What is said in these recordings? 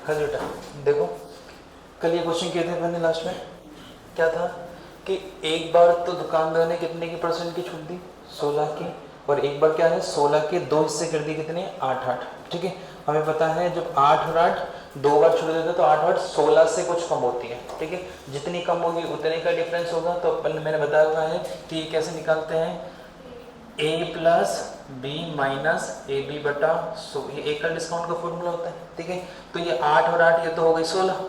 हाँ जी बेटा, देखो कल ये क्वेश्चन किए थे मैंने लास्ट में, क्या था कि एक बार तो दुकानदार ने कितने की परसेंट की छूट दी, 16 की, और एक बार क्या है 16 के दो हिस्से कर दिए, कितने, 8 8। ठीक है, हमें पता है जब 8 और 8 दो बार छूट देते तो 8 8 16 से कुछ कम होती है। ठीक है, जितनी कम होगी उतने का डिफरेंस होगा। तो अपन मैंने बताया हुआ है कि कैसे निकालते हैं, a plus B minus A B बटा 100, ये एक का डिस्काउंट का फॉर्मूला होता है। ठीक है, तो ये 8 और 8 ये तो हो गई 16।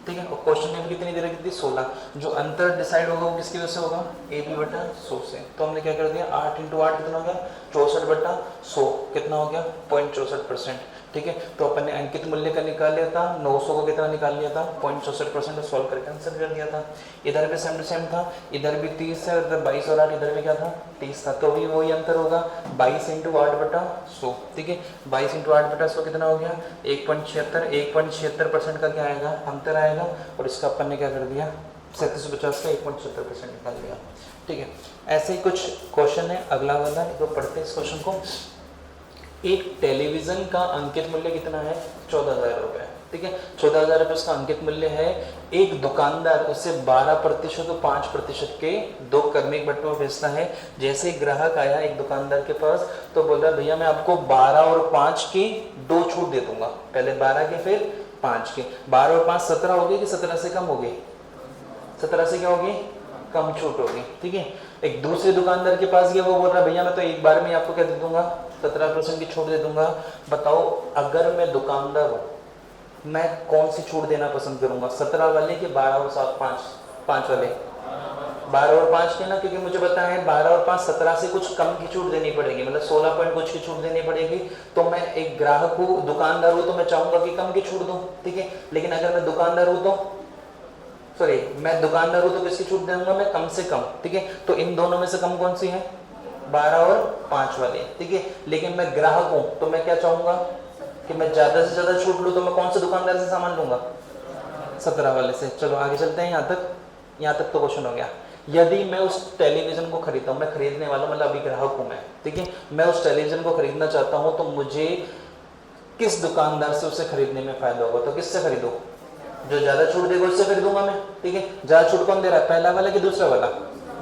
ठीक है, और क्वेश्चन में कितनी दे रखी थी, 16। जो अंतर डिसाइड होगा वो किसकी वजह से होगा, ए बी बटा 100 से। तो हमने क्या कर दिया, 8 इंटू 8 कितना हो गया, 64 बटा 100, कितना हो गया 0.64%। ठीक है, तो अपन ने अंकित मूल्य का निकाल लिया था, 900 को कितना निकाल लिया था, 0.64% सॉल्व करके आंसर कर दिया था। इधर भी सेम टू सेम था, इधर भी 30 है, इधर 22 और 8, इधर में क्या था 30 था, तो भी वही अंतर होगा 22 इंटू 8 बटा 100। ठीक है, 22 इंटू 8 बटा 100 कितना हो गया 1.76, 1.76% का क्या आएगा, अंतर आएगा। और इसका अपन ने क्या कर दिया, 3750 का 1.76% निकाल दिया। ठीक है, ऐसे ही कुछ क्वेश्चन है, अगला वाला तो पढ़ते हैं इस क्वेश्चन को। एक टेलीविजन का अंकित मूल्य कितना है, 14,000 रुपये। ठीक है, 14,000 रुपये उसका अंकित मूल्य है। एक दुकानदार उसे 12% और 5% के दो क्रमिक बट्टों में बेचता है। जैसे ही ग्राहक आया एक दुकानदार के पास तो बोल रहा भैया मैं आपको 12 और 5 की दो छूट दे दूंगा, पहले 12 के फिर 5 के। 12 और 5 17 हो गई कि 17 से कम हो गई, 17 से क्या होगी, कम छूट होगी। ठीक है, एक दूसरे दुकानदार के पास गया, वो बोल रहा भैया मैं तो एक बार में आपको क्या दे दूंगा, 17% की छूट दे दूंगा। बताओ अगर मैं दुकानदार हूं मैं कौन सी छूट देना पसंद करूंगा, 17 वाले की 12 और 7 5 वाले, 12 और 5 के ना, क्योंकि मुझे पता है 12 और 5 17 से कुछ कम की छूट देनी पड़ेगी, मतलब 16 पॉइंट कुछ की छूट देनी पड़ेगी। तो मैं एक ग्राहक हूँ, दुकानदार हूँ, तो मैं चाहूंगा कि कम की छूट दूं। ठीक है, लेकिन अगर मैं दुकानदार हूँ तो मैं दुकानदार हूं तो किसकी छूट दूंगा, मैं कम से कम। ठीक है, तो इन दोनों में से कम कौन सी है, 12 और 5 वाले। ठीक है, लेकिन मैं ग्राहक हूं तो मैं क्या चाहूंगा कि मैं ज्यादा से ज्यादा छूट लूं, तो मैं कौन से दुकानदार से सामान लूंगा, 17 वाले से। चलो आगे चलते हैं, यहाँ तक तो क्वेश्चन हो गया। यदि मैं उस टेलीविजन को खरीदता हूँ, मैं खरीदने वाला मतलब अभी ग्राहक हूं मैं, ठीक है, मैं उस टेलीविजन को खरीदना चाहता हूँ, तो मुझे किस दुकानदार से उसे खरीदने में फायदा होगा, तो किससे खरीदो, जो ज्यादा छूट देगा उससे खरीदूंगा मैं। ठीक है, ज्यादा छूट कौन दे रहा है, पहला वाला कि दूसरा वाला,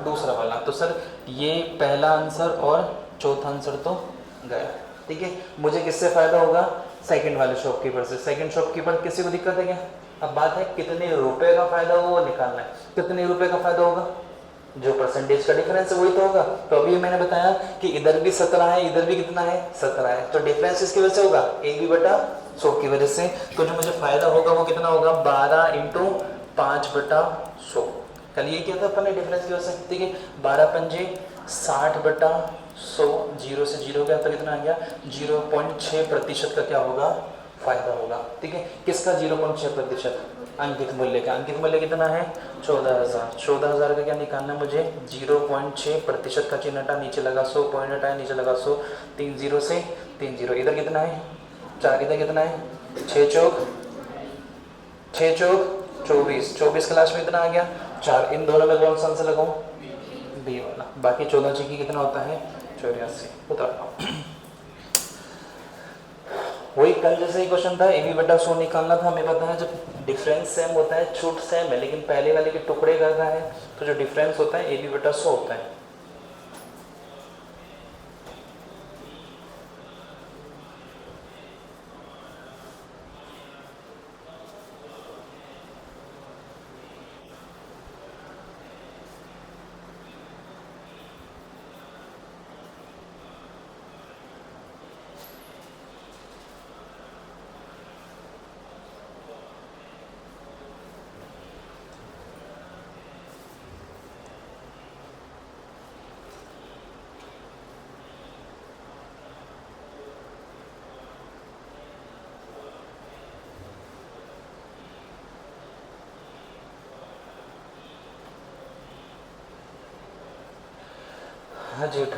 दूसरा वाला। तो सर ये पहला आंसर और चौथा आंसर तो गया। ठीक है, मुझे किससे फायदा होगा, सेकंड वाले शॉपकीपर से। सेकंड शॉपकीपर किसी को दिक्कत है क्या, अब बात है कितने रुपए का फायदा होगा वो निकालना है। कितने रुपए का फायदा होगा, जो परसेंटेज का डिफरेंस है वही तो होगा। तो अभी मैंने बताया कि इधर भी 17 है, इधर भी कितना है 17 है, तो डिफरेंस इसकी वजह से होगा ए बी बटा 100 की वजह से। तो जो मुझे फायदा होगा वो कितना होगा, 12 इंटू 5 बटा 100। कल ये किया था अपन ने डिफरेंस की वजह से। ठीक है, 12 पंजे 60 बटा 100, जीरो से जीरो गया तो कितना आ गया, 0.6% का क्या होगा, फायदा होगा। ठीक है, किसका 0.6%, अंकित मूल्य का। अंकित मूल्य कितना है 14,000। 14,000 का क्या निकालना है मुझे, 0.6% का चिन्ह हटा, नीचे लगा 100, पॉइंट हटाया नीचे लगा 100, 3 0 से 3 0, इधर कितना है 4, इधर कितना है 6 चौक 24, 24 क्लास में इतना आ गया 4। इन दोनों में कौन सा आंसर लगाऊं, बी वाला। बाकी 14 चीकी कितना होता है 84। उतारता वही कल जैसे ही क्वेश्चन था, ए बी बटा 100 निकालना था। हमें पता है जब डिफरेंस सेम होता है, छूट सेम है, लेकिन पहले वाले के टुकड़े कर रहा है, तो जो डिफरेंस होता है ए बी बटा 100 होता है। हाँ जी बेटा,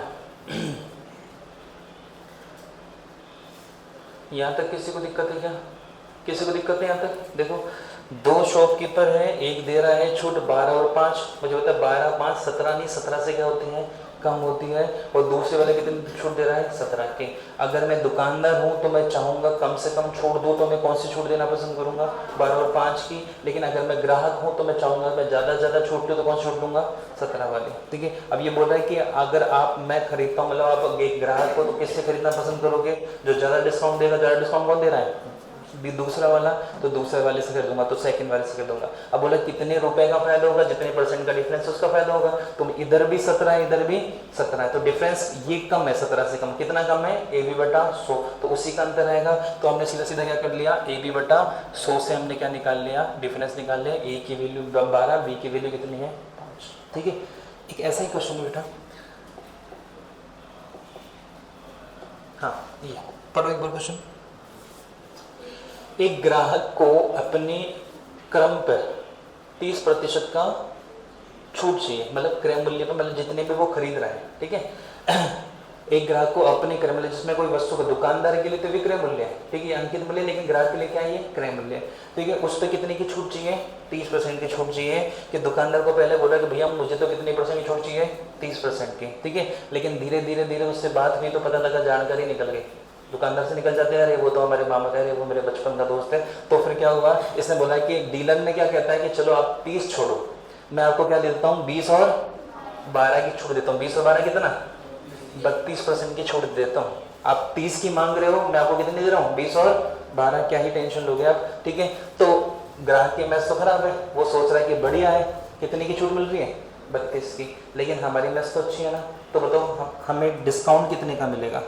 यहाँ तक किसी को दिक्कत है क्या, किसी को दिक्कत है यहाँ तक। देखो दो शॉपकीपर है, एक दे रहा है छूट 12 और 5, मुझे पता है 12 5 17 नहीं, 17 से क्या होती है कम होती है, और दूसरे वाले कितनी छूट दे रहा है 17 की। अगर मैं दुकानदार हूँ तो मैं चाहूँगा कम से कम छूट दूँ, तो मैं कौन सी छूट देना पसंद करूँगा 12 और 5 की। लेकिन अगर मैं ग्राहक हूँ तो मैं चाहूँगा मैं ज़्यादा से ज़्यादा छूट दूँ, तो कौन छूट दूंगा 17 वाली। ठीक है, अब ये बोल रहा है कि अगर मैं खरीदता हूँ, मतलब आप एक ग्राहक हो तो किससे खरीदना पसंद करोगे, जो ज़्यादा डिस्काउंट देगा। ज़्यादा डिस्काउंट कौन दे रहा है, दूसरा वाला, तो दूसरे वाले से खरीदूंगा, तो सेकंड वाले से खरीदूंगा। अब बोला कितने रुपए का फायदा होगा, जितने परसेंट का डिफरेंस उसका फायदा होगा। तो इधर भी 17 है, इधर भी 17 है, तो डिफरेंस ये कम है 17 से कम। कितना कम है, ए बी बटा 100, तो उसी का अंतर रहेगा। तो हमने सीधा सीधा क्या कर लिया, ए बी बटा 100 से हमने क्या निकाल लिया, डिफरेंस निकाल लिया। ए की वैल्यू 12, बी की वैल्यू कितनी है 5। ठीक है, एक ऐसा ही क्वेश्चन है बेटा। हाँ, ये पढ़ो एक बार क्वेश्चन। एक ग्राहक को अपने क्रम पर 30% का छूट चाहिए, मतलब क्रय मूल्य पर, मतलब जितने भी वो खरीद रहा है। ठीक है, एक ग्राहक को अपने क्रय मूल्य, जिसमें कोई वस्तु का दुकानदार के लिए तो विक्रय मूल्य है, ठीक है, अंकित मूल्य, लेकिन ग्राहक के लिए क्या है, क्रय मूल्य। ठीक है, उस पर कितने की छूट चाहिए, 30% की छूट चाहिए। कि दुकानदार को पहले बोला कि भैया मुझे तो कितनी परसेंट की छूट चाहिए, 30% की। ठीक है, लेकिन धीरे धीरे धीरे उससे बात हुई तो पता लगा, जानकारी निकल गई, दुकानदार से निकल जाते हैं, अरे वो तो हमारे मामा कह रहे, वो मेरे बचपन का दोस्त है। तो फिर क्या हुआ, इसने बोला कि डीलर ने क्या कहता है कि चलो आप 30 छोड़ो, मैं आपको क्या देता हूँ 20 और 12 की छूट देता हूँ। 20 और 12 कितना, 32% की छूट देता हूँ। आप 30 की मांग रहे हो, मैं आपको कितनी दे रहा हूँ, 20 और 12, क्या ही टेंशन लोगे आप। ठीक है, तो ग्राहक की मैथ तो खराब है, वो सोच रहा है कि बढ़िया है, कितने की छूट मिल रही है, 32 की, लेकिन हमारी मैथ तो अच्छी है ना। तो बताओ हमें डिस्काउंट कितने का मिलेगा।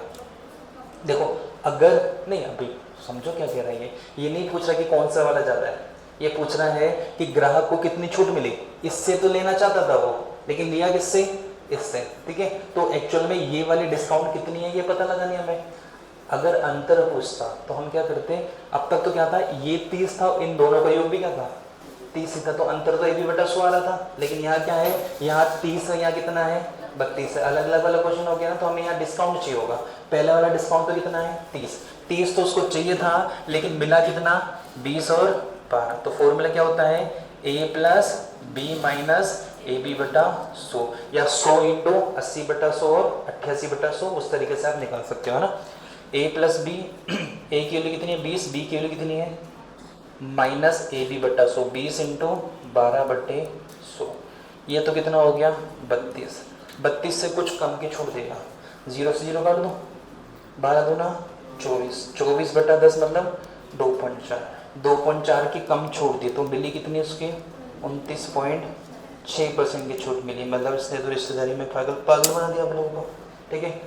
देखो अगर नहीं, अभी समझो क्या कह रहा है, ये नहीं पूछ रहा कि कौन सा वाला ज्यादा है, ये पूछ रहा है कि ग्राहक को कितनी छूट मिली। इससे तो लेना चाहता था वो, लेकिन लिया किससे, इससे। ठीक है, तो एक्चुअल में ये वाली डिस्काउंट कितनी है ये पता लगानी हमें। अगर अंतर पूछता तो हम क्या करते, अब तक तो क्या था, ये 30 था, इन दोनों का योग भी क्या था 30 ही था, तो अंतर तो ए बी बटा 100 आ रहा था। लेकिन यहाँ क्या है, यहाँ 30 है, यहाँ कितना है 32 है, अलग अलग वाला क्वेश्चन हो गया ना। तो हमें यहाँ डिस्काउंट चाहिए होगा। पहला वाला डिस्काउंट तो कितना है 30 तो उसको चाहिए था, लेकिन मिला कितना 20 और 12। तो फॉर्मूला क्या होता है, a plus B minus A B बटा 100, या 100 इंटू 80 बटा 100 और 88 बटा 100, उस तरीके से आप निकाल सकते हो ना। a प्लस बी, ए की वैल्यू कितनी है 20, बी की वैल्यू कितनी है माइनस ए बी बटा 100, 20 इंटू 12 बटे 100, ये तो कितना हो गया 32। 32 से कुछ कम की छूट देगा, 0 से 0 काट दो, 12 दूना 24, 24 बटा 10 मतलब 2.4, 2.4 की कम छूट दी, तो मिली कितनी उसकी 29.6% की छूट मिली। मतलब इसने तो रिश्तेदारी में पागल पागल बना दिया आप लोगों को। ठीक है,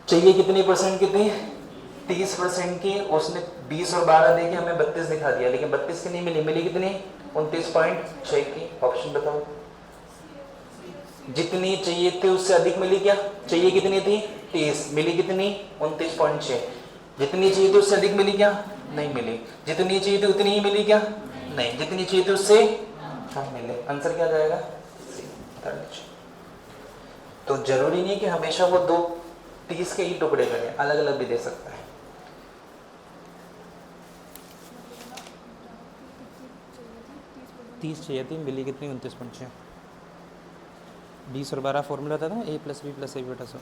चाहिए कितनी परसेंट की थी 30% की, उसने 20 और 12 दे के हमें 32 दिखा दिया, लेकिन 32 की नहीं मिली, मिली कितनी 29.6 की। ऑप्शन बताओ, जितनी चाहिए थी उससे अधिक मिली क्या, चाहिए कितनी थी 30, मिली कितनी 29.6, जितनी चाहिए थी उससे अधिक मिली क्या, नहीं मिली, जितनी चाहिए थी उतनी ही मिली क्या, नहीं, जितनी चाहिए थी उससे कम मिले। आंसर क्या जाएगा सी। तो जरूरी नहीं कि हमेशा वो 30 के ही टुकड़े करें, अलग अलग भी दे सकता है। तीस चाहिए थी, मिली कितनी 29.6, 20 और 12 फॉर्मूला था ना, a प्लस बी प्लस ए बटा 100।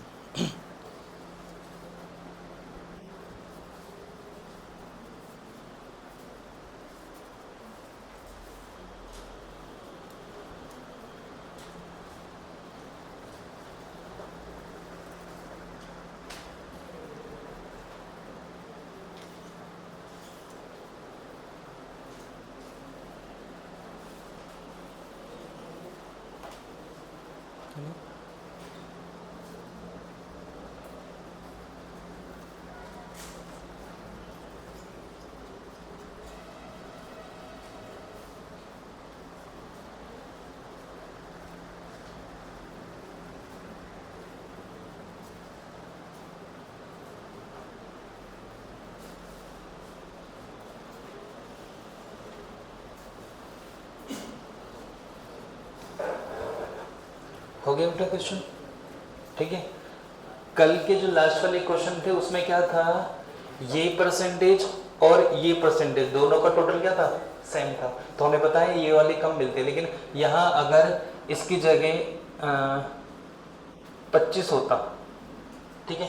हो गया बेटा क्वेश्चन। ठीक है, कल के जो लास्ट वाले क्वेश्चन थे उसमें क्या था, ये परसेंटेज और ये परसेंटेज दोनों का टोटल क्या था सेम था, तो हमें पता है ये वाली कम मिलती है। लेकिन यहाँ अगर इसकी जगह 25 होता, ठीक है,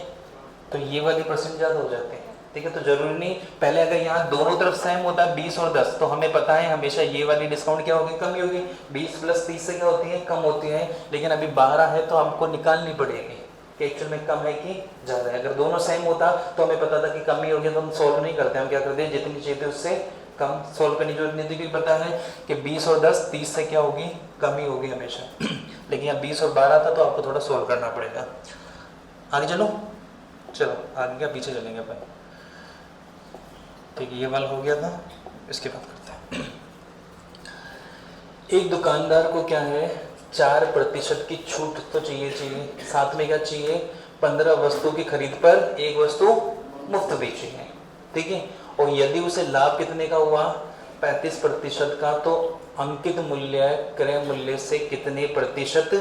तो ये वाली परसेंट ज़्यादा हो जाते हैं, ठीक है। तो जरूरी नहीं, पहले अगर यहाँ दोनों तरफ सेम होता 20 और 10, तो हमें पता है हमेशा ये वाली डिस्काउंट क्या होगी, कम ही होगी। 20 + 30 से क्या होती है, कम होती है। लेकिन अभी 12 है तो हमको निकालनी पड़ेगी कि एक्चुअल में कम है कि ज़्यादा है। अगर दोनों सेम होता तो हमें पता था कि कम ही होगी, तो हम सोल्व नहीं करते, हम क्या करते हैं जितनी चाहिए थी उससे कम सोल्व करने की जरूरत नहीं थी, क्योंकि पता है कि 20 और 10 30 से क्या होगी, कम ही होगी हमेशा। लेकिन यहाँ 20 और 12 था तो आपको थोड़ा सोल्व करना पड़ेगा। आगे चलो, चलो आगे क्या पीछे चलेंगे अपन, ठीक है। ये वाला हो गया था, इसके बाद करते हैं। एक दुकानदार को क्या है, 4% की छूट तो चाहिए, साथ में क्या चाहिए, 15 वस्तु की खरीद पर एक वस्तु मुफ्त बेची है, ठीक है। और यदि उसे लाभ कितने का हुआ, 35% का, तो अंकित मूल्य क्रय मूल्य से कितने प्रतिशत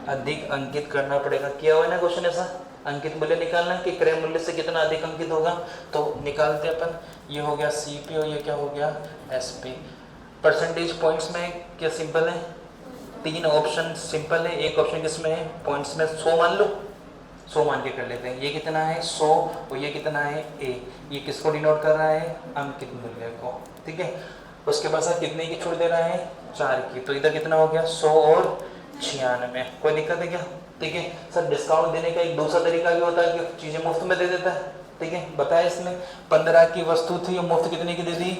अधिक अंकित करना पड़ेगा। किया हुआ है ना क्वेश्चन ऐसा, अंकित मूल्य निकालना है कि क्रय मूल्य से कितना अधिक अंकित होगा, तो निकालते अपन। ये हो गया CP और ये क्या हो गया SP। परसेंटेज पॉइंट्स में क्या सिंपल है, 3 ऑप्शन सिंपल है, एक ऑप्शन किसमें है, पॉइंट्स में 100 मान लो, 100 मान के कर लेते हैं। ये कितना है 100 और ये कितना है A, ये किसको डिनोट कर रहा है, अंकित मूल्य को, ठीक है। उसके बाद सर कितने की छूट दे रहा है, 4 की, तो इधर कितना हो गया 100 और 96। कोई दिक्कत है क्या, ठीक है। सर डिस्काउंट देने का एक दूसरा तरीका भी होता है कि चीज़ें मुफ्त में दे देता है, ठीक है। बताया इसमें 15 की वस्तु थी और मुफ्त कितने की दे दी,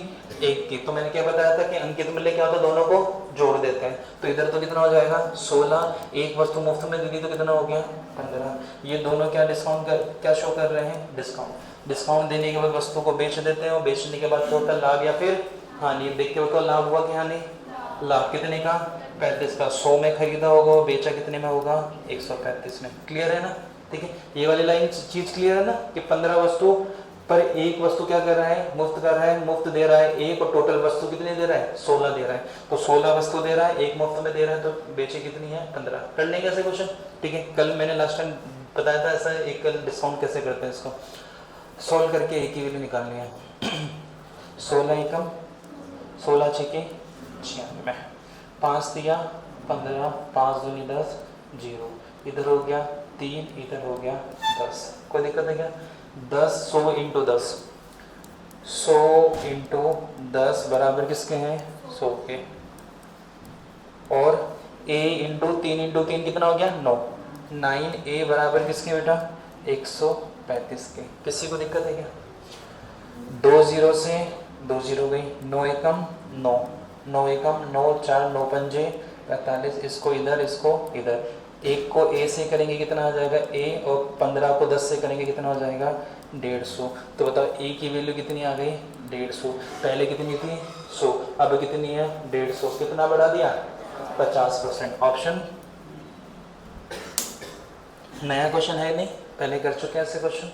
1 की। तो मैंने क्या बताया था कि अंकित मूल्य क्या होता है, दोनों को जोड़ देते हैं। तो इधर तो कितना हो जाएगा 16, एक वस्तु मुफ्त में दे दी तो कितना हो गया 15। ये दोनों क्या डिस्काउंट क्या शो कर रहे हैं, डिस्काउंट। डिस्काउंट देने के बाद वस्तु को बेच देते हैं और बेचने के बाद टोटल लाभ या फिर हानि देख के बताओ, लाभ हुआ कि हानि, लाभ कितने का 35 का, 100 में खरीदा होगा और बेचा कितने में होगा 135 में। क्लियर है ना, ठीक है। ये वाली लाइन चीज क्लियर है ना कि 15 वस्तु पर एक वस्तु क्या कर रहा है, मुफ्त कर रहा है, मुफ्त दे रहा है एक, और टोटल वस्तु कितनी दे रहा है 16 दे रहा है। तो 16 वस्तु दे रहा है, एक मुफ्त में दे रहा है, तो बेचे कितनी है 15। कर लेंगे ऐसे क्वेश्चन, ठीक है। कल मैंने लास्ट टाइम बताया था ऐसा एक डिस्काउंट कैसे करते हैं, इसको सोल्व करके एक ही वैल्यू निकालनी है। 16 एकम 16 छके 96, 5 दिया 15, 5 दूनी 10, 0, इधर हो गया 3, इधर हो गया 10। कोई दिक्कत है क्या, 10 100 × 10, 100 × 10 बराबर किसके हैं 100 के, और A × 3 × 3 कितना हो गया 9, 9A बराबर किसके बेटा 135 के। किसी को दिक्कत है क्या, 2 0 से 2 0 गई, 9 एकम 9, 9 एकम 9, 4 9 पंजे 45, इसको इधर इसको इधर। एक को A से करेंगे कितना आ जाएगा A, और 15 को 10 से करेंगे कितना हो जाएगा 150। तो बताओ A की वैल्यू कितनी आ गई 150, पहले कितनी थी 100, अब कितनी है 150, कितना बढ़ा दिया 50%। ऑप्शन नया क्वेश्चन है नहीं, पहले कर चुके हैं ऐसे क्वेश्चन।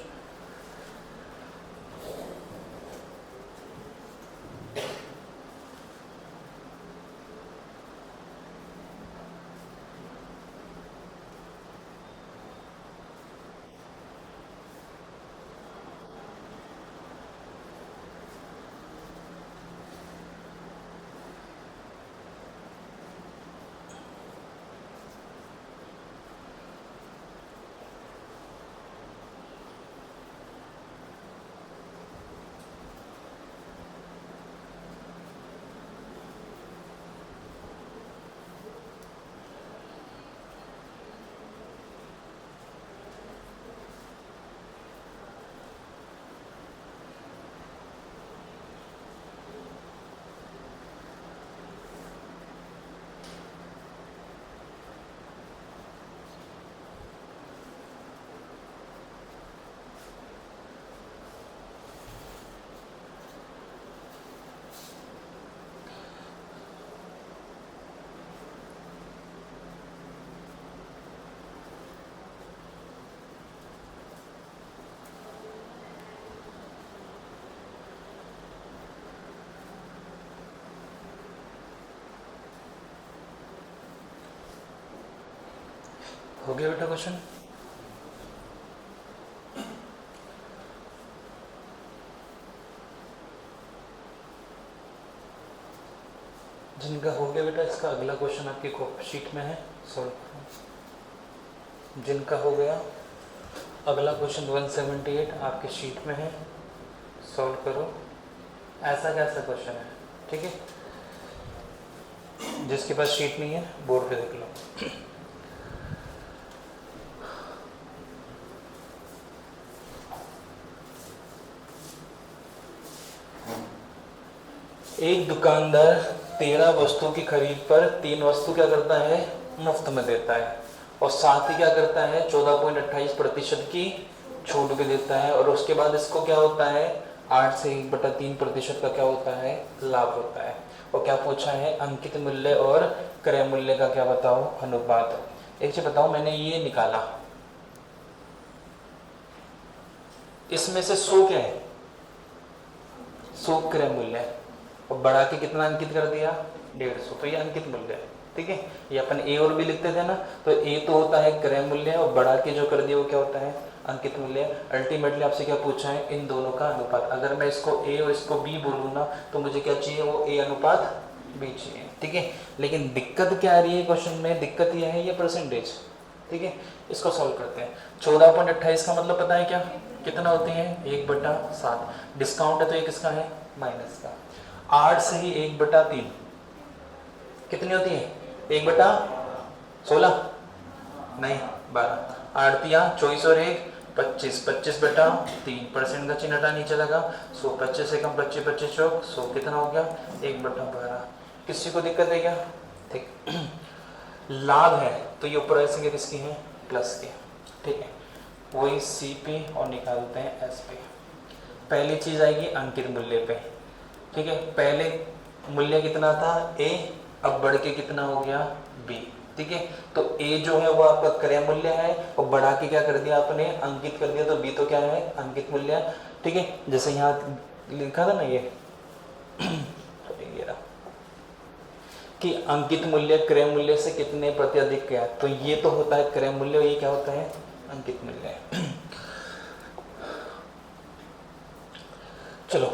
हो गया बेटा क्वेश्चन। जिनका हो गया बेटा, इसका अगला क्वेश्चन आपकी शीट में है, सॉल्व जिनका हो गया। अगला क्वेश्चन 178 आपके शीट में है, सॉल्व करो। ऐसा कैसा क्वेश्चन है, ठीक है। जिसके पास शीट नहीं है बोर्ड पे देख लो। एक दुकानदार 13 वस्तु की खरीद पर 3 वस्तु क्या करता है, मुफ्त में देता है, और साथ ही क्या करता है 14.28% की छूट भी देता है, और उसके बाद इसको क्या होता है 8 से 1/3% का क्या होता है, लाभ होता है। और क्या पूछा है, अंकित मूल्य और क्रय मूल्य का क्या बताओ, अनुपात। एक चीज बताओ, मैंने ये निकाला, इसमें से 100 क्या है, 100 क्रय मूल्य है, और बढ़ा के कितना अंकित कर दिया 150, तो ये अंकित मूल्य है, ठीक है। ये अपन ए और बी लिखते थे ना, तो ए तो होता है क्रय मूल्य, और बढ़ा के जो कर दिया वो क्या होता है, अंकित मूल्य। अल्टीमेटली आपसे क्या पूछा है, इन दोनों का अनुपात। अगर मैं इसको ए और इसको बी बोलूँ ना, तो मुझे क्या चाहिए, वो ए अनुपात बी चाहिए, ठीक है। लेकिन दिक्कत क्या आ रही है क्वेश्चन में, दिक्कत यह है ये परसेंटेज, ठीक है। इसको सॉल्व करते हैं। 14.28 का मतलब पता है क्या, कितना होती है 1/7। डिस्काउंट है तो ये किसका है, माइनस का। 8 से ही 1/3 कितनी होती है, 1/16 नहीं 12। 8 या 24 और 1 25, 25/3%, का चिन्ह हटा नीचे लगा। 100 25 से कम 25 25 चौक 100 कितना हो गया 1/12। किसी को दिक्कत है क्या, ठीक। लाभ है तो ये ऊपर ऐसे किसकी है, प्लस के, ठीक है। वही सी पे और निकालते हैं एस पे। पहली चीज आएगी अंकित मूल्य पे, ठीक है। पहले मूल्य कितना था ए, अब बढ़ के कितना हो गया बी, ठीक है। तो ए जो है वो आपका क्रय मूल्य है, और बढ़ा के क्या कर दिया आपने, अंकित कर दिया, तो बी तो क्या है, अंकित मूल्य, ठीक है। जैसे यहाँ लिखा था ना ये कि अंकित मूल्य क्रय मूल्य से कितने प्रति अधिक क्या, तो ये तो होता है क्रय मूल्य, ये क्या होता है, अंकित मूल्य। चलो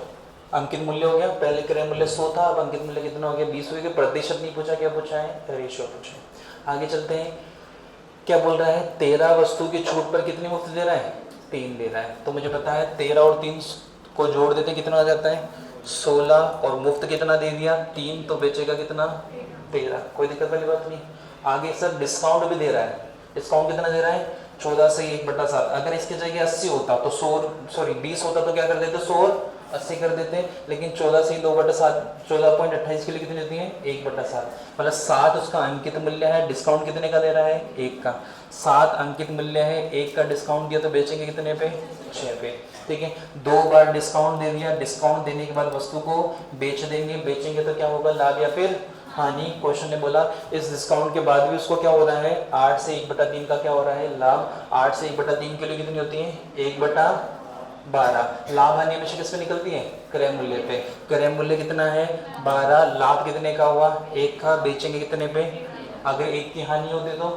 अंकित मूल्य हो गया, पहले क्रय मूल्य 100 था, अब अंकित मूल्य कितना हो गया 20 हो गया। प्रतिशत नहीं पूछा, क्या पूछा है, रेशियो पूछा। आगे चलते हैं, क्या बोल रहा है, 13 वस्तु की छूट पर कितनी मुफ्त दे रहा है, 3 दे रहा है। तो मुझे पता है 13 और 3 को जोड़ देते कितना आ जाता है 16, और मुफ्त कितना दे दिया 3, तो बेचेगा कितना 13, कोई दिक्कत वाली बात नहीं। आगे सर डिस्काउंट भी दे रहा है, डिस्काउंट कितना दे रहा है 14 से 1/7। अगर इसकी जगह 80 होता तो 20 होता तो क्या कर देते 100 और 80 कर देते हैं, लेकिन 14 से 2/7, 14.28 के लिए कितनी होती है 1/7, मतलब 7 उसका अंकित मूल्य है। डिस्काउंट कितने का दे रहा है 1 का, 7 अंकित मूल्य है, 1 का डिस्काउंट दिया, तो बेचेंगे कितने पे 6 पे, ठीक है। 2 बार डिस्काउंट दे दिया, डिस्काउंट देने के बाद वस्तु को बेच देंगे, बेचेंगे तो क्या होगा लाभ या फिर हानि। क्वेश्चन ने बोला इस डिस्काउंट के बाद भी उसको क्या हो रहा है 8 से 1/3 का क्या हो रहा है लाभ। 8 से 1/3 के लिए कितनी होती है 1/12। लाभ हानि हमेशा किस पे निकलती है, क्रय मूल्य पे। क्रय मूल्य कितना है 12, लाभ कितने का हुआ 1 का, बेचेंगे कितने पे। अगर 1 की हानि होती तो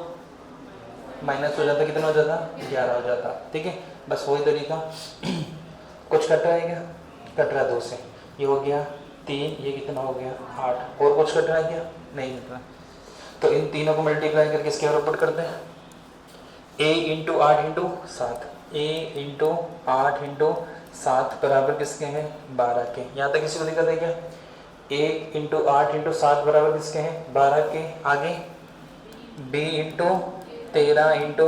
माइनस हो जाता, कितना हो जाता 11 हो जाता, ठीक है। बस वही तरीका कुछ कट रहा है क्या, कट रहा है 2 से, ये हो गया 3, ये कितना हो गया 8, और कुछ कट रहा है क्या, नहीं कट रहा। तो इन तीनों को मल्टीप्लाई करके इसके ऊपर पुट करते हैं, a × 8 × 7, a × 8 × 7 बराबर किसके हैं 12 के। यहाँ तक किसी को दिक्कत है क्या, 1 × 8 × 7 बराबर किसके हैं 12 के। आगे b × 13 ×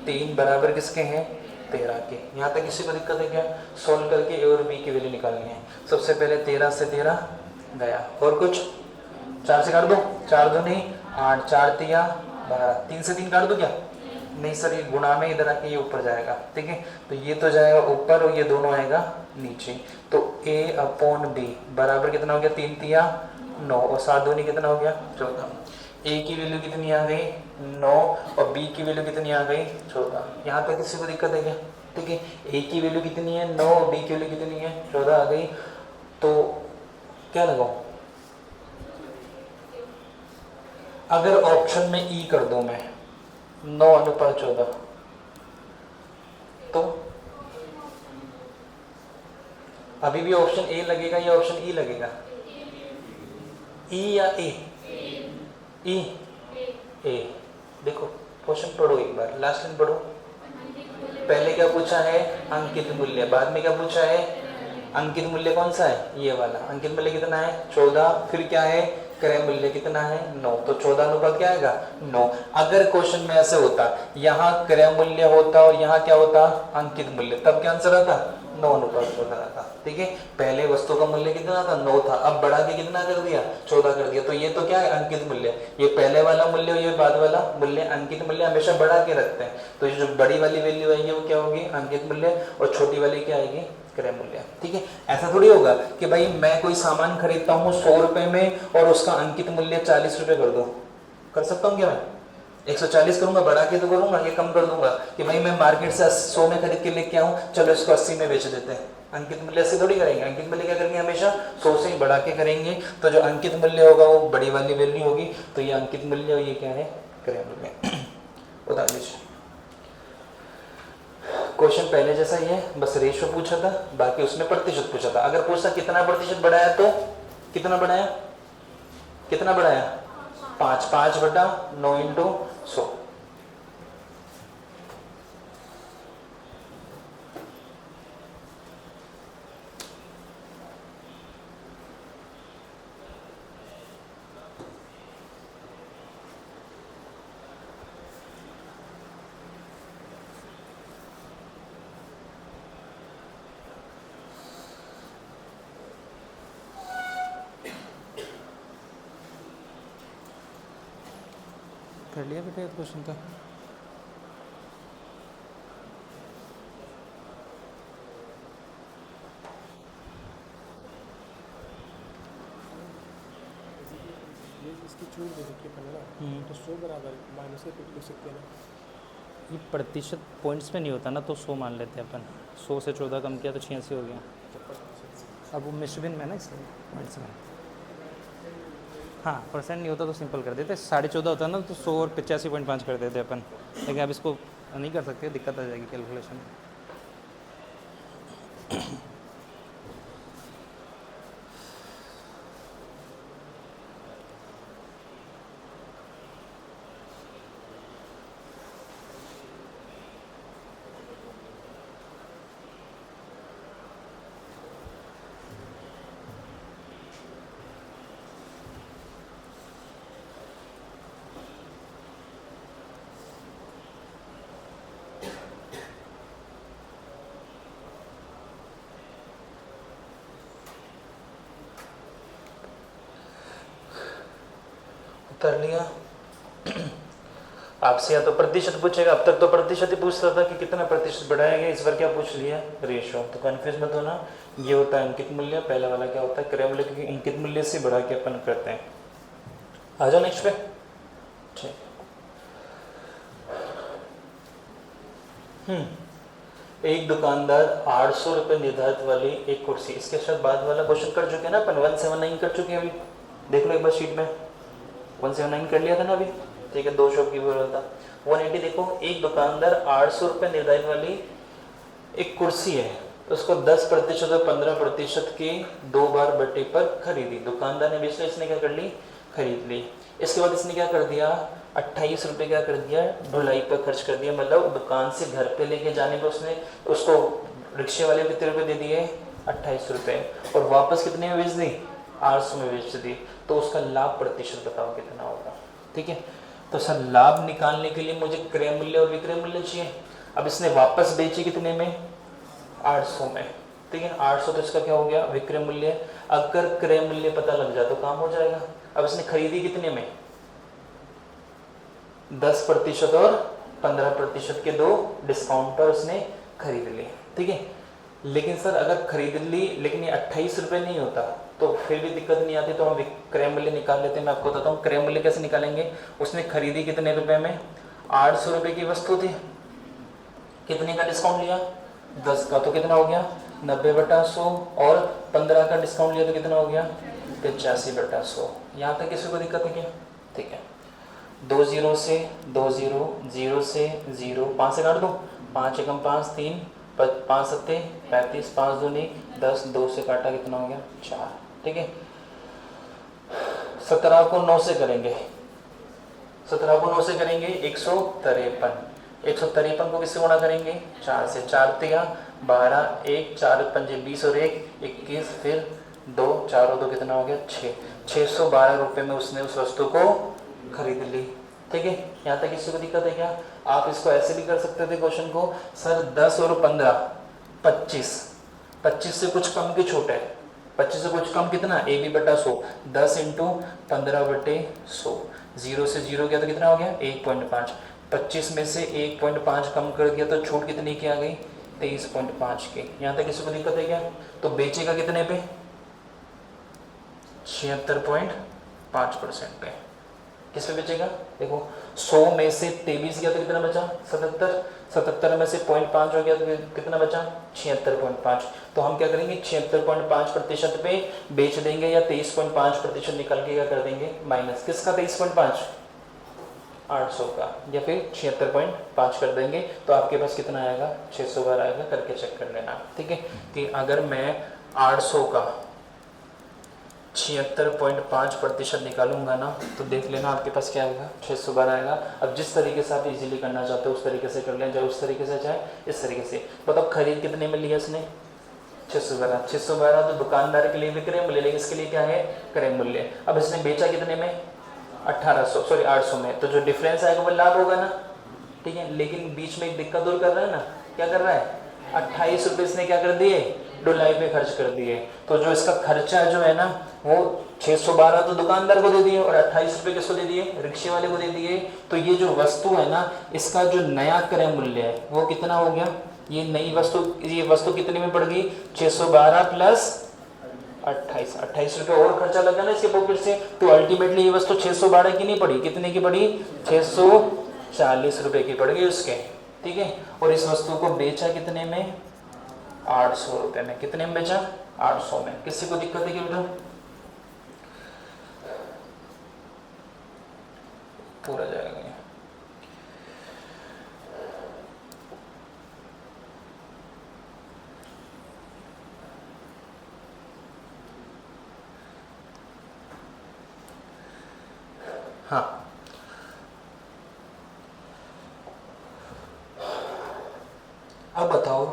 3 बराबर किसके हैं 13 के। यहाँ तक किसी को दिक्कत है क्या, सोल्व करके ए और बी की वैल्यू निकालनी है। सबसे पहले 13 से 13 गया, और कुछ 4 से काट दो, 4 दो नहीं 8, 4 तिया 12, 3 से 3 काट दो क्या, नहीं सर ये गुणा में इधर आके ये ऊपर जाएगा, ठीक है। तो ये तो जाएगा ऊपर और ये दोनों आएगा नीचे। तो a/b बराबर कितना हो गया 3 तिया 9, और 7 दूनी कितना हो गया 14। a की वैल्यू कितनी आ गई 9, और b की वैल्यू कितनी आ गई 14। यहाँ तक किसी को दिक्कत है क्या, ठीक है। a की वैल्यू कितनी है 9, b की वैल्यू कितनी है 14 आ गई। तो क्या लगाऊं, अगर ऑप्शन में ई कर दूं मैं 9/14, तो अभी भी ऑप्शन ए लगेगा या ऑप्शन ई लगेगा, ई या ए, ई ए। देखो क्वेश्चन पढ़ो एक बार, लास्ट लाइन पढ़ो। पहले क्या पूछा है? अंकित मूल्य। बाद में क्या पूछा है? अंकित मूल्य कौन सा है? ये वाला। अंकित मूल्य कितना है? 14। फिर क्या है? क्रय मूल्य कितना है? 9। तो 14 अनुपात क्या आएगा? 9। अगर क्वेश्चन में ऐसे होता, यहाँ क्रय मूल्य होता और यहाँ क्या होता? अंकित मूल्य, तब क्या आंसर आता? 9 अनुपात 14 आता। ठीक है, पहले वस्तु का मूल्य कितना था? 9 था, अब बढ़ा के कितना कर दिया? 14 कर दिया। तो ये तो क्या है? अंकित मूल्य। ये पहले वाला मूल्य और ये बाद वाला मूल्य। अंकित मूल्य हमेशा बढ़ा के रखते हैं, तो ये जो बड़ी वाली वैल्यू आएगी वो क्या होगी? अंकित मूल्य, और छोटी वाली क्या आएगी? क्रय मूल्य। ठीक है, ऐसा थोड़ी होगा कि भाई मैं कोई सामान खरीदता हूँ 100 रुपए में और उसका अंकित मूल्य 40 रुपए कर दो। कर सकता हूँ क्या मैं? 140 करूंगा, बढ़ा के तो करूंगा, ये कम कर दूंगा कि भाई मैं मार्केट से 100 में खरीद के लेके आऊं, चलो इसको 80 में बेच देते हैं। अंकित मूल्य से थोड़ी करेंगे। अंकित मूल्य क्या करेंगे? हमेशा 100 से ही बढ़ा के करेंगे। तो जो अंकित मूल्य होगा वो बड़ी वाली वैल्यू होगी, तो ये अंकित मूल्य और ये क्या है? क्रय मूल्य। उदाहरण लीजिए, क्वेश्चन पहले जैसा ही है, बस रेशियो पूछा था, बाकी उसमें प्रतिशत पूछा था। अगर पूछता कितना प्रतिशत बढ़ाया तो कितना बढ़ाया? कितना बढ़ाया? 5। 5/9 इंटू 100। कर लिया बेटा क्वेश्चन का? इसकी छूट दे रखी है ना, तो 100 बराबर माइनस से लिख सकते हैं ना। ये प्रतिशत पॉइंट्स पे नहीं होता ना, तो 100 मान लेते हैं अपन। 100 से 14 कम किया तो 86 हो गया। अब वो मिश्रबिन में ना, इसलिए पॉइंट्स में। हाँ, परसेंट नहीं होता तो सिंपल कर देते। 14.5 होता ना तो 100 और 85.5 कर देते अपन, लेकिन अब इसको नहीं कर सकते, दिक्कत आ जाएगी कैलकुलेशन में। कर लिया। आपसे या तो प्रतिशत पूछेगा, अब तक तो प्रतिशत ही पूछता था कि कितना प्रतिशत बढ़ाया गया, इस बार क्या पूछ लिया? रेशियो। तो कंफ्यूज मत होना, ये होता है अंकित मूल्य, पहला वाला क्या होता है? क्रय मूल्य, क्योंकि अंकित मूल्य से बढ़ा के अपन करते हैं। आ जाओ नेक्स्ट पे। ठीक। एक दुकानदार 800 रुपये निर्धारित वाली एक कुर्सी, इसके साथ बाद वाला क्वेश्चन कर चुके हैं ना अपन, 179 कर चुके हैं अभी। देख लो एक बार शीट में, 179 कर लिया था ना अभी। ठीक है, 2 शॉप की बोल था। 180 देखो, एक दुकानदार 800 रुपये निर्धारित वाली एक कुर्सी है, उसको 10% और 15% के 2 बार बटे पर खरीदी। दुकानदार ने बेच लिया, इसने क्या कर ली? खरीद ली। इसके बाद इसने क्या कर दिया? 28 रुपये क्या कर दिया? ढुलाई पर खर्च कर दिया। मतलब दुकान से घर पे लेके जाने पर उसने उसको रिक्शे वाले को कितने रुपए दे दिए? 28 रुपये। और वापस कितने में बेच दी? 800 में बेच दी। तो उसका लाभ प्रतिशत बताओ कितना होगा? ठीक है, तो सर लाभ निकालने के लिए मुझे क्रय मूल्य और विक्रय मूल्य चाहिए। अब इसने वापस बेची कितने में? 800 में। ठीक है, 800 तो इसका क्या हो गया? विक्रय मूल्य। अगर क्रय मूल्य पता लग जाए तो काम हो जाएगा। अब इसने खरीदी कितने में? 10% और 15% के 2 डिस्काउंट पर उसने खरीद ली। ठीक है, लेकिन सर अगर खरीद ली लेकिन ये 28 रुपये नहीं होता तो फिर भी दिक्कत नहीं आती, तो हम क्रय मूल्य निकाल लेते हैं। मैं आपको बताता हूँ क्रय मूल्य कैसे निकालेंगे। उसने खरीदी कितने रुपए में? 800 रुपये की वस्तु थी, कितने का डिस्काउंट लिया? 10 का, तो कितना हो गया? 90/100। और 15 का डिस्काउंट लिया तो कितना हो गया? 85/100। यहाँ तक किसी को दिक्कत है क्या? ठीक है, 2 0 से 2 0, 0 से 0, 5 से काट दो। 5 एकम 5, 3, 5 सत्ते 35, 5 दूनी 10, 2 से काटा कितना हो गया? 4। ठीक है, 17 को 9 से करेंगे, 17 को 9 से करेंगे 153, 153 को किससे गुणा करेंगे 4 से, 4 तिया 12, 1 4 पंजे 20 और 1 21, फिर 2 4 और 2 कितना हो गया 6, 612 रुपये में उसने उस वस्तु को खरीद ली। ठीक है, यहाँ तक किसी को दिक्कत है क्या? आप इसको ऐसे भी कर सकते थे क्वेश्चन को, सर 10 और 15 25, 25 से कुछ कम की छूट है, 25 से कुछ कम कितना ए बी बटा 100, 10 इंटू 15 बटे 100, 0 से 0 गया तो कितना हो गया 1.5, 25 में से 1.5 कम कर दिया तो छूट कितनी की आ गई 23.5 की। यहाँ तक किसी को दिक्कत है क्या? तो बेचेगा कितने पे 76.5% पे। किस पे बेचेगा? देखो 100 में से 23 गया तो कितना बचा 77, 77 में से 0.5 हो गया तो कितना बचा 76.5। तो हम क्या करेंगे 76.5% पे बेच देंगे या 23.5% निकाल के क्या कर देंगे माइनस, किसका 23.5 800 का, या फिर 76.5 कर देंगे तो आपके पास कितना आएगा 612 आएगा, करके चेक कर लेना। ठीक है, कि अगर मैं 800 का 76.5% निकालूंगा ना तो देख लेना आपके पास क्या आएगा 612 आएगा। अब जिस तरीके से आप इजीली करना चाहते हो उस तरीके से कर लें, चाहे उस तरीके से चाहे इस तरीके से। बताओ खरीद कितने में लिया इसने 612, 612 तो दुकानदार के लिए विक्रय मूल्य, लेकिन इसके लिए क्या है क्रय मूल्य। अब इसने बेचा कितने में 800 में, तो जो डिफरेंस आएगा वो लाभ होगा ना। ठीक है, लेकिन बीच में एक दिक्कत दूर कर रहा है ना, क्या कर रहा है 28 रुपये इसने क्या कर दिए ढुलाई पे खर्च कर दिए। तो जो इसका खर्चा जो है ना वो 612 तो दुकानदार को दे दिए और 28 रुपये किसको दे दिए रिक्शे वाले को दे दिए। तो ये जो वस्तु है ना इसका जो नया क्रय मूल्य है वो कितना हो गया, ये नई वस्तु, ये वस्तु कितने में पड़ गई 612 प्लस 28 रुपये और खर्चा लगा ना इसके पॉकेट से। तो अल्टीमेटली ये वस्तु 612 की नहीं पड़ी, कितने की पड़ी 640 रुपये की पड़ गई उसके। ठीक है, और इस वस्तु को बेचा कितने में 800 रुपये में। कितने में बेचा 800 में। किसी को दिक्कत है कि बेटा पूरा जाएगा ये। हाँ, अब बताओ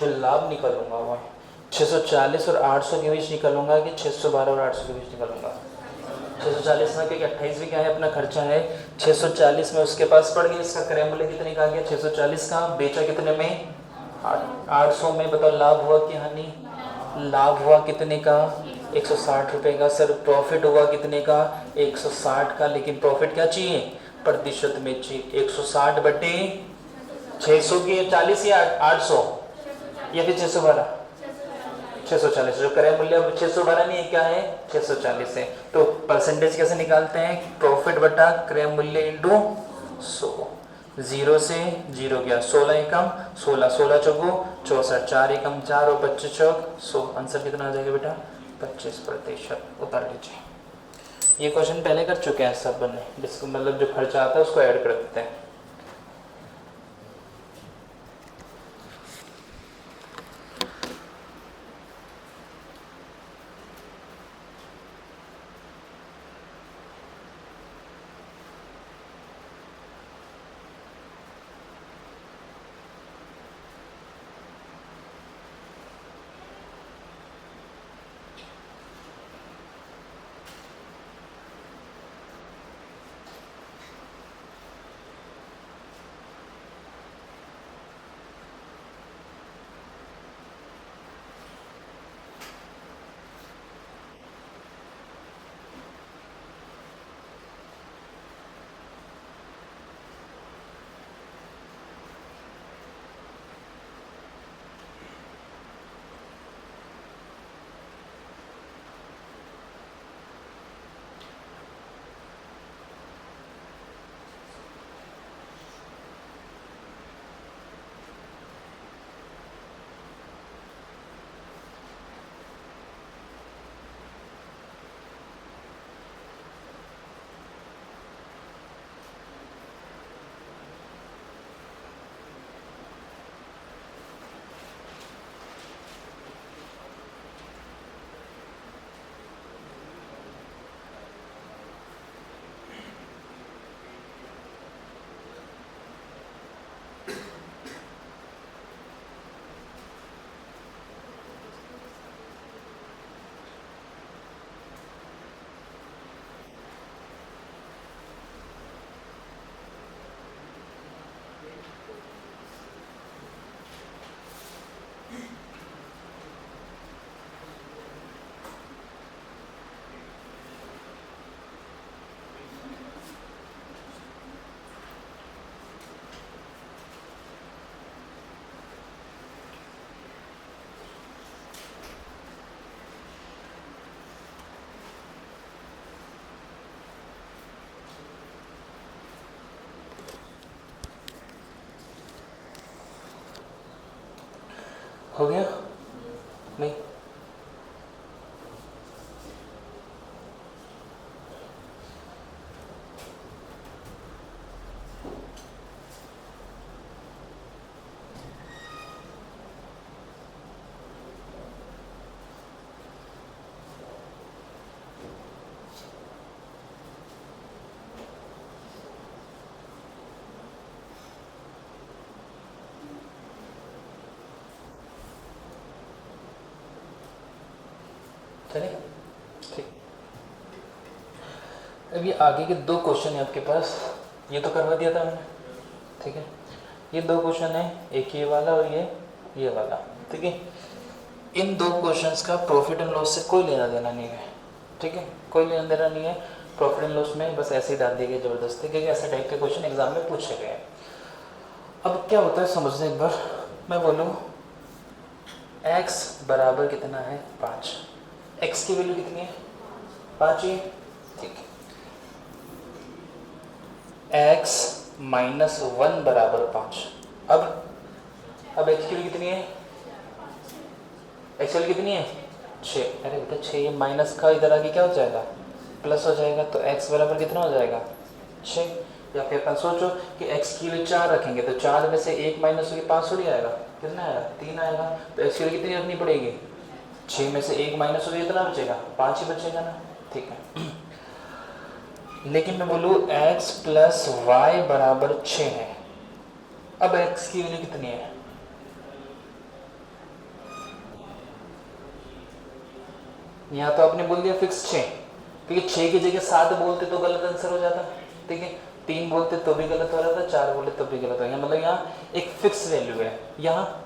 जो लाभ निकालूंगा वो 640 और 800 के बीच निकालूंगा कि 612 और 800 के बीच निकालूंगा 640 में, क्योंकि 28 भी क्या है अपना खर्चा है। 640 में उसके पास पड़ गया, इसका क्रय मूल्य कितने का आ गया 640 का, बेचा कितने में 800 में। बताओ लाभ हुआ कि हानि? लाभ हुआ कितने का 160 रुपये का। सर प्रॉफिट हुआ कितने का 160 का, लेकिन प्रॉफिट क्या चाहिए प्रतिशत में चाहिए 160 बटे 600 की 40 या 800 या फिर 612 640। जो क्रय मूल्य 612 नहीं है, क्या है 640 है। तो परसेंटेज कैसे निकालते हैं, प्रॉफिट बटा क्रय मूल्य इंटू 100। 0 से 0 गया 16 एकम 16, 16 चौको 64, 4 एकम 4 और 25 चौक 100। आंसर कितना आ जाएगा बेटा 25%। उतार लीजिए। ये क्वेश्चन पहले कर चुके हैं सब बने, जिसको मतलब जो खर्चा आता है उसको ऐड कर देते हैं। हो गया? नहीं? चले? ठीक। अब ये आगे के दो क्वेश्चन है आपके पास, ये तो करवा दिया था मैंने, ठीक है। ये दो क्वेश्चन है, एक ये वाला और ये वाला, ठीक है। इन दो क्वेश्चंस का प्रॉफिट एंड लॉस से कोई लेना देना नहीं है, ठीक है, कोई लेना देना नहीं है। प्रॉफिट एंड लॉस में बस ऐसे ही डाल दिए गए जबरदस्ती, क्योंकि ऐसे टाइप के क्वेश्चन एग्जाम में पूछे गए हैं। अब क्या होता है समझने एक बार, मैं बोलूँ x बराबर कितना है 5, x की वैल्यू कितनी है 5 ही, ठीक है। x माइनस 1 बराबर 5। अब x की वैल्यू कितनी है, x की वैल्यू कितनी है 6। अरे बेटा 6, ये माइनस का इधर आके क्या हो जाएगा, प्लस हो जाएगा, तो x बराबर कितना हो जाएगा 6। या फिर अपन सोचो कि x की वैल्यू 4 रखेंगे, तो 4 में से 1 माइनस होगी 5 थोड़ी आएगा, कितना आएगा 3 आएगा। तो x की वैल्यू कितनी रखनी पड़ेगी, 6 में से 1 माइनस होगी, कितना बचेगा 5 ही बचेगा ना, ठीक है। लेकिन मैं बोलूँ x प्लस वाई बराबर 6 है। अब x की वैल्यू कितनी है, यहाँ तो आपने बोल दिया फिक्स 6, क्योंकि 6 की जगह 7 बोलते तो गलत आंसर हो जाता, ठीक है। 3 बोलते तो भी गलत हो रहा था, 4 बोलते तो भी गलत हो गया, मतलब यहाँ एक फिक्स वैल्यू है, यहाँ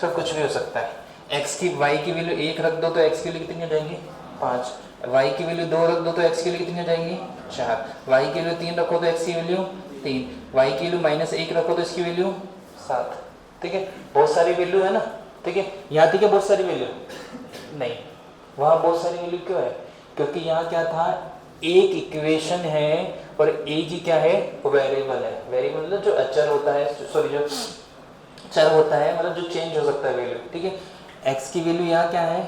सब कुछ भी हो सकता है। x की y की वैल्यू 1 रख दो तो x की वैल्यू कितनी हो जाएगी 5, y की वैल्यू 2 रख दो तो x की वैल्यू कितनी हो जाएगी 4, y की वैल्यू 3 रखो तो x की वैल्यू 3, y की वैल्यू -1 रखो तो इसकी वैल्यू 7, ठीक है। बहुत सारी वैल्यू है ना, ठीक है। यहाँ थी क्या बहुत सारी वैल्यू, नहीं, वहाँ बहुत सारी वैल्यू क्यों है, क्योंकि यहाँ क्या था, एक इक्वेशन है और एक ही क्या है वेरिएबल है। वेरिएबल मतलब जो अचर होता है, सॉरी जो चर होता है, मतलब जो चेंज हो सकता है वैल्यू, ठीक है। x की वैल्यू यहाँ क्या है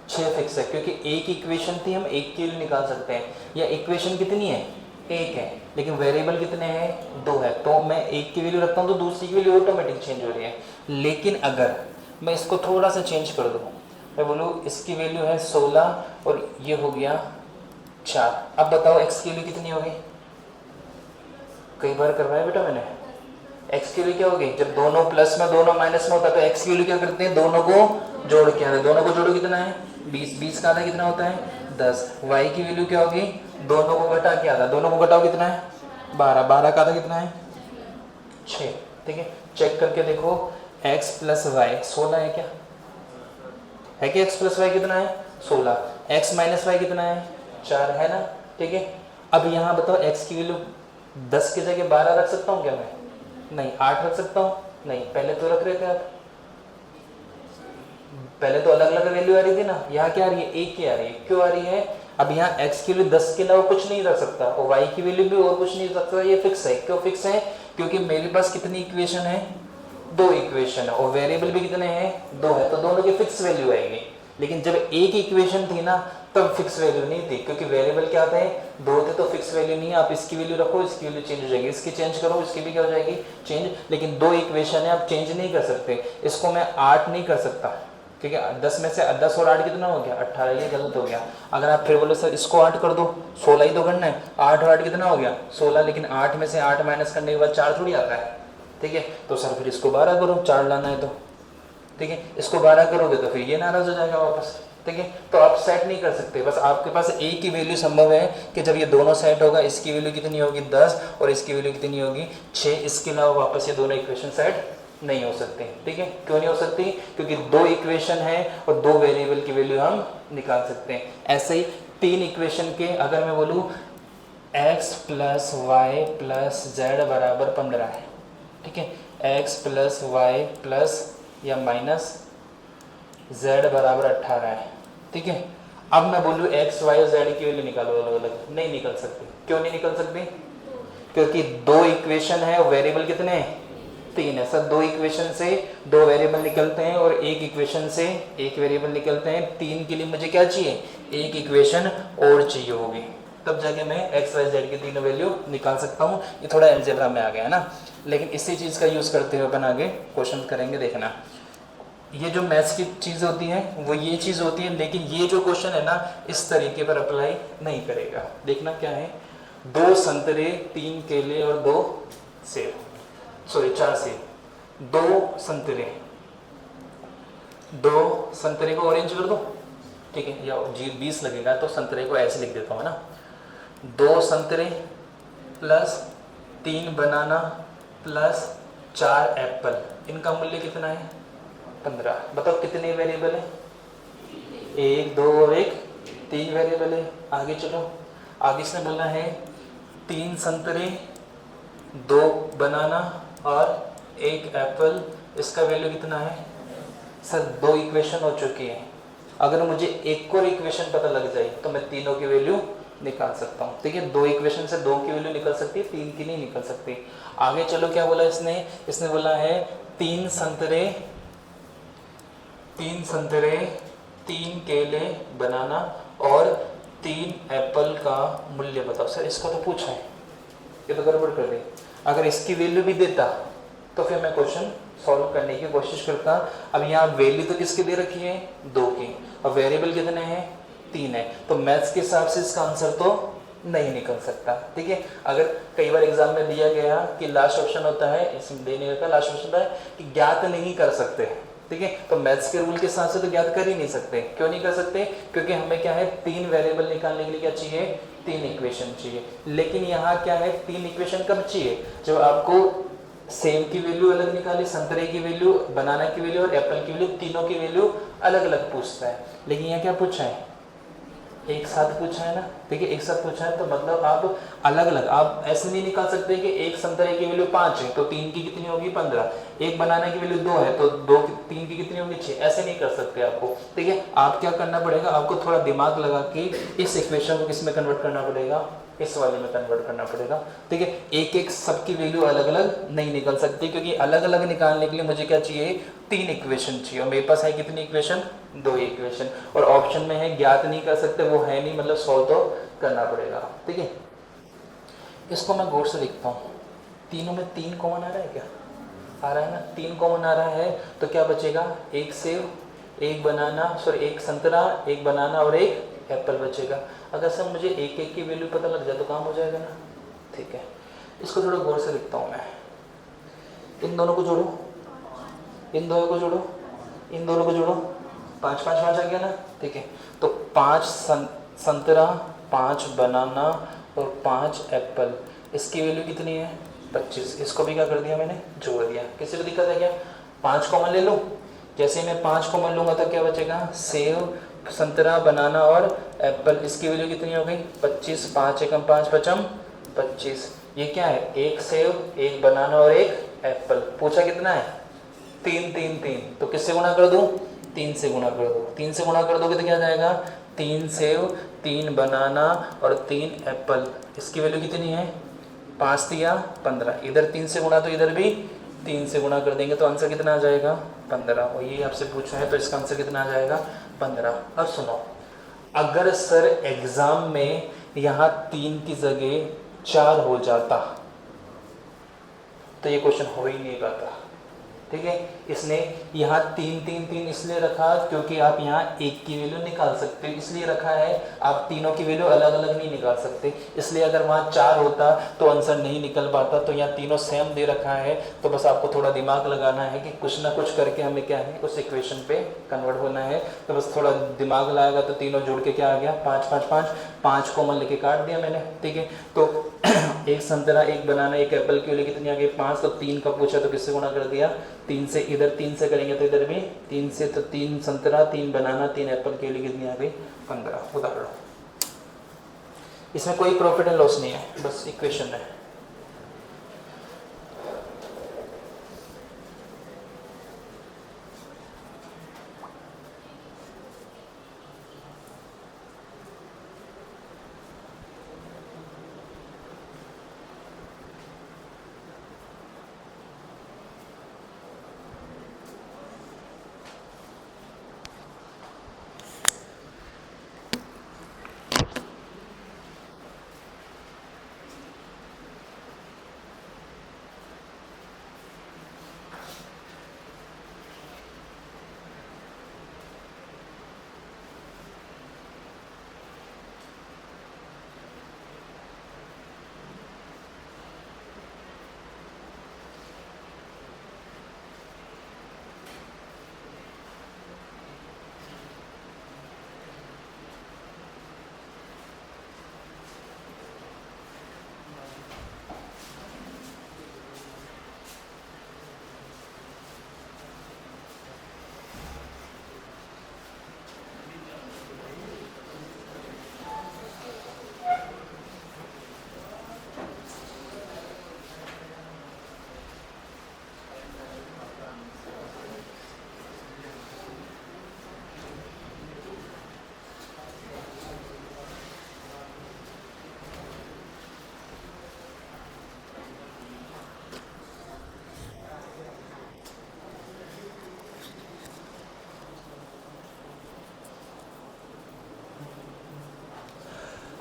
6 फिक्स है, क्योंकि एक इक्वेशन थी, हम एक की वैल्यू निकाल सकते हैं। या इक्वेशन कितनी है 1 है, लेकिन वेरिएबल कितने हैं 2 है, तो मैं एक की वैल्यू रखता हूँ तो दूसरी की वैल्यू ऑटोमेटिक चेंज हो रही है। लेकिन अगर मैं इसको थोड़ा सा चेंज कर दूँ, मैं बोलूँ इसकी वैल्यू है 16 और ये हो गया 4, अब बताओ x की वैल्यू कितनी होगी, कई बार करवाया बेटा मैंने। x की वैल्यू क्या होगी, जब दोनों प्लस में दोनों माइनस में होता है तो x की वैल्यू क्या करते हैं, दोनों को जोड़ के आते हैं, दोनों को जोड़ो कितना है 20, 20 का आधा कितना होता है 10। y की वैल्यू क्या होगी, दोनों को घटा के आधा, दोनों को घटाओ कितना है 12, 12 का आधा कितना है 6, ठीक है। चेक करके देखो x प्लस वाई 16 है क्या, है कि x प्लस वाई कितना है 16, x माइनस वाई कितना है 4 है ना, ठीक है। अब यहाँ बताओ x की वैल्यू 10 की जगह 12 रख सकता हूँ क्या मैं, नहीं। 8 रख सकता हूँ, नहीं। पहले तो रख रहे थे आप, पहले तो अलग अलग वैल्यू आ रही थी ना, यहाँ क्या आ रही है एक ही आ रही है, क्यों आ रही है, अब यहाँ x की वैल्यू 10 के अलावा कुछ नहीं रख सकता और y की वैल्यू भी और कुछ नहीं रख सकता, ये फिक्स है। क्यों फिक्स है, क्योंकि मेरे पास कितनी इक्वेशन है 2 इक्वेशन है और वेरिएबल भी कितने हैं 2 है, तो दोनों की फिक्स वैल्यू आएगी। लेकिन जब एक इक्वेशन थी ना तब फिक्स वैल्यू नहीं थी, क्योंकि वेरिएबल क्या थे 2 थे, तो फिक्स वैल्यू नहीं है। आप इसकी वैल्यू रखो, इसकी वैल्यू चेंज हो जाएगी, इसकी चेंज करो, इसकी भी क्या हो जाएगी चेंज। लेकिन 2 इक्वेशन है, आप चेंज नहीं कर सकते। इसको मैं 8 नहीं कर सकता, क्योंकि 10 में से 10 और 8 कितना हो गया 18, ये गलत हो गया। अगर आप फिर बोले सर इसको 8 कर दो, 16 ही तो करना है, 8 और 8 कितना हो गया 16, लेकिन 8 में से 8 माइनस करने के बाद 4 थोड़ी आता है, ठीक है। तो सर फिर इसको 12 करो, 4 लाना है तो, ठीक है। इसको 12 करोगे तो फिर ये नाराज हो जाएगा वापस, ठीक है। तो आप सेट नहीं कर सकते, बस आपके पास एक ही वैल्यू संभव है कि जब ये दोनों सेट होगा, इसकी वैल्यू कितनी होगी 10 और इसकी वैल्यू कितनी होगी 6, इसके अलावा वापस ये दोनों इक्वेशन सेट नहीं हो सकते, ठीक है। क्यों नहीं हो सकती, क्योंकि 2 इक्वेशन है और 2 वेरिएबल की वैल्यू हम निकाल सकते हैं। ऐसे ही 3 इक्वेशन के अगर मैं बोलूँ x plus Y plus Z बराबर 15 है, ठीक है। x प्लस वाई प्लस या माइनस z बराबर 18 है, ठीक है। अब मैं बोलूँ x y और z की वैल्यू निकालो अलग अलग, नहीं निकल सकती। क्यों नहीं निकल सकती, क्योंकि 2 इक्वेशन है और वेरिएबल कितने हैं 3 है सर। 2 इक्वेशन से 2 वेरिएबल निकलते हैं और एक इक्वेशन से एक वेरिएबल निकलते हैं। 3 के लिए मुझे क्या चाहिए, एक इक्वेशन और चाहिए होगी, तब जाके मैं एक्स वाई जेड की तीनों वैल्यू निकाल सकता हूँ। ये थोड़ा अलजेब्रा में आ गया है ना, लेकिन इसी चीज़ का यूज़ करते हुए अपन आगे क्वेश्चन करेंगे। देखना, ये जो मैथ्स की चीज़ होती है वो ये चीज़ होती है, लेकिन ये जो क्वेश्चन है ना इस तरीके पर अप्लाई नहीं करेगा। देखना क्या है, 2 संतरे 3 केले और 2 सेब, सॉरी 4 सेब, 2 संतरे, 2 संतरे को ऑरेंज कर दो, ठीक है, या 20 लगेगा तो संतरे को ऐसे लिख देता हूँ ना, 2 संतरे प्लस 3 बनाना प्लस 4 एप्पल, इनका मूल्य कितना है 15। बताओ कितने वेरिएबल है, 1 2 और 1, 3 वेरिएबल है। आगे चलो, आगे इसने बोलना है 3 संतरे 2 बनाना और 1 एप्पल, इसका वैल्यू कितना है सर। 2 इक्वेशन हो चुकी है, अगर मुझे एक और इक्वेशन पता लग जाए तो मैं तीनों की वैल्यू निकाल सकता हूँ। ठीक है, 2 इक्वेशन से 2 की वैल्यू निकल सकती है, 3 की नहीं निकल सकती। आगे चलो, क्या बोला इसने बोला है 3 संतरे 3 केले बनाना और 3 एप्पल का मूल्य बताओ। सर इसका तो पूछा है, ये तो गड़बड़ कर दी। अगर इसकी वैल्यू भी देता तो फिर मैं क्वेश्चन सॉल्व करने की कोशिश करता। अब यहाँ वैल्यू तो किसके दे रखी है 2 की, और वेरिएबल कितने हैं 3 है, तो मैथ्स के हिसाब से इसका आंसर तो नहीं निकल सकता। ठीक है, अगर कई बार एग्जाम में दिया गया कि लास्ट ऑप्शन होता है, इसमें देने का लास्ट ऑप्शन होता है कि ज्ञात नहीं कर सकते। ठीक है, तो मैथ्स के रूल के हिसाब से तो ज्ञात कर ही नहीं सकते। क्यों नहीं कर सकते, क्योंकि हमें क्या है 3 वेरिएबल निकालने के लिए क्या चाहिए 3 इक्वेशन चाहिए। लेकिन यहाँ क्या है 3 इक्वेशन कब चाहिए, जब आपको सेब की वैल्यू अलग निकाली, संतरे की वैल्यू, बनाना की वैल्यू और एप्पल की वैल्यू, तीनों की वैल्यू अलग अलग पूछता है। लेकिन यहाँ क्या पूछा है, एक साथ पूछा है ना। ठीक है, एक साथ पूछा है तो मतलब आप अलग अलग, आप ऐसे नहीं निकाल सकते कि एक संतरे की वैल्यू 5 है तो 3 की कितनी होगी 15, एक बनाना की वैल्यू 2 है तो 3 की कितनी होगी 6, ऐसे नहीं कर सकते आपको। ठीक है, आप क्या करना पड़ेगा, आपको थोड़ा दिमाग लगा के इस इक्वेशन को किस में कन्वर्ट करना पड़ेगा, इस वाले में कन्वर्ट करना पड़ेगा। ठीक है, एक एक सबकी वैल्यू अलग अलग नहीं निकल सकती, क्योंकि अलग अलग निकालने के लिए मुझे क्या चाहिए 3 इक्वेशन चाहिए, और मेरे पास है कितनी इक्वेशन 2 इक्वेशन, और ऑप्शन में है ज्ञात नहीं कर सकते, वो है नहीं, मतलब सॉल्व तो करना पड़ेगा। ठीक है, इसको मैं गौर से लिखता हूँ, तीनों में 3 कॉमन आ रहा है, क्या आ रहा है ना, 3 कॉमन आ रहा है तो क्या बचेगा, एक सेब, एक बनाना, सॉरी एक संतरा, एक बनाना और एक एप्पल बचेगा। अगर सर मुझे एक एक की वैल्यू पता लग जाए तो काम हो जाएगा ना। ठीक है, इसको थोड़ा गौर से लिखता हूँ मैं, इन दोनों को जोड़ो, इन दोनों को जोड़ो, इन दोनों को जोड़ो, 5 5 5 आ गया ना। ठीक है, तो 5 संतरा, 5 बनाना और 5 एप्पल, इसकी वैल्यू कितनी है 25। इसको भी क्या कर दिया मैंने, जोड़ दिया। किसी को दिक्कत है क्या, 5 कॉमन ले लो, जैसे मैं 5 कॉमन लूँगा तो क्या बचेगा, सेब, संतरा, बनाना और एप्पल, इसकी वैल्यू कितनी हो गई 25, 5 एकम 5 पचम 25। ये क्या है, एक सेब, एक बनाना और एक एप्पल, पूछा कितना है 3 3 3, तो किससे गुणा कर दूं, 3 से गुणा कर दो। 3 से गुणा कर दोगे तो क्या जाएगा, 3 सेब, 3 बनाना और 3 एप्पल, इसकी वैल्यू कितनी है 5 दिया 15, इधर 3 से गुणा तो इधर भी 3 से गुणा कर देंगे तो आंसर कितना आ जाएगा 15। और ये आपसे पूछा है तो इसका आंसर कितना आ जाएगा 15। अब सुनो, अगर सर एग्जाम में यहाँ 3 की जगह 4 हो जाता तो ये क्वेश्चन हो ही नहीं पाता। ठीक है, इसने यहाँ 3 3 3 इसलिए रखा क्योंकि आप यहाँ एक की वैल्यू निकाल सकते हो, इसलिए रखा है। आप तीनों की वैल्यू अलग अलग नहीं निकाल सकते, इसलिए अगर वहाँ 4 होता तो आंसर नहीं निकल पाता। तो यहाँ तीनों सेम दे रखा है, तो बस आपको थोड़ा दिमाग लगाना है कि कुछ ना कुछ करके हमें क्या है उस इक्वेशन पे कन्वर्ट होना है। तो बस थोड़ा दिमाग लगाएगा तो तीनों जुड़ के क्या आ गया 5 5 5, 5 कॉमन लेके काट दिया मैंने। ठीक है, तो एक संतरा, एक बनाना, एक एप्पल की वैल्यू कितनी आ गई 5, तो 3 का पूछा तो किससे गुणा कर दिया 3 से, इधर 3 से करेंगे तो इधर भी 3 से, तो 3 संतरा, 3 बनाना, 3 एप्पल की वैल्यू कितनी आ गई 15। उदाहरण, इसमें कोई प्रॉफिट एंड लॉस नहीं है, बस इक्वेशन है।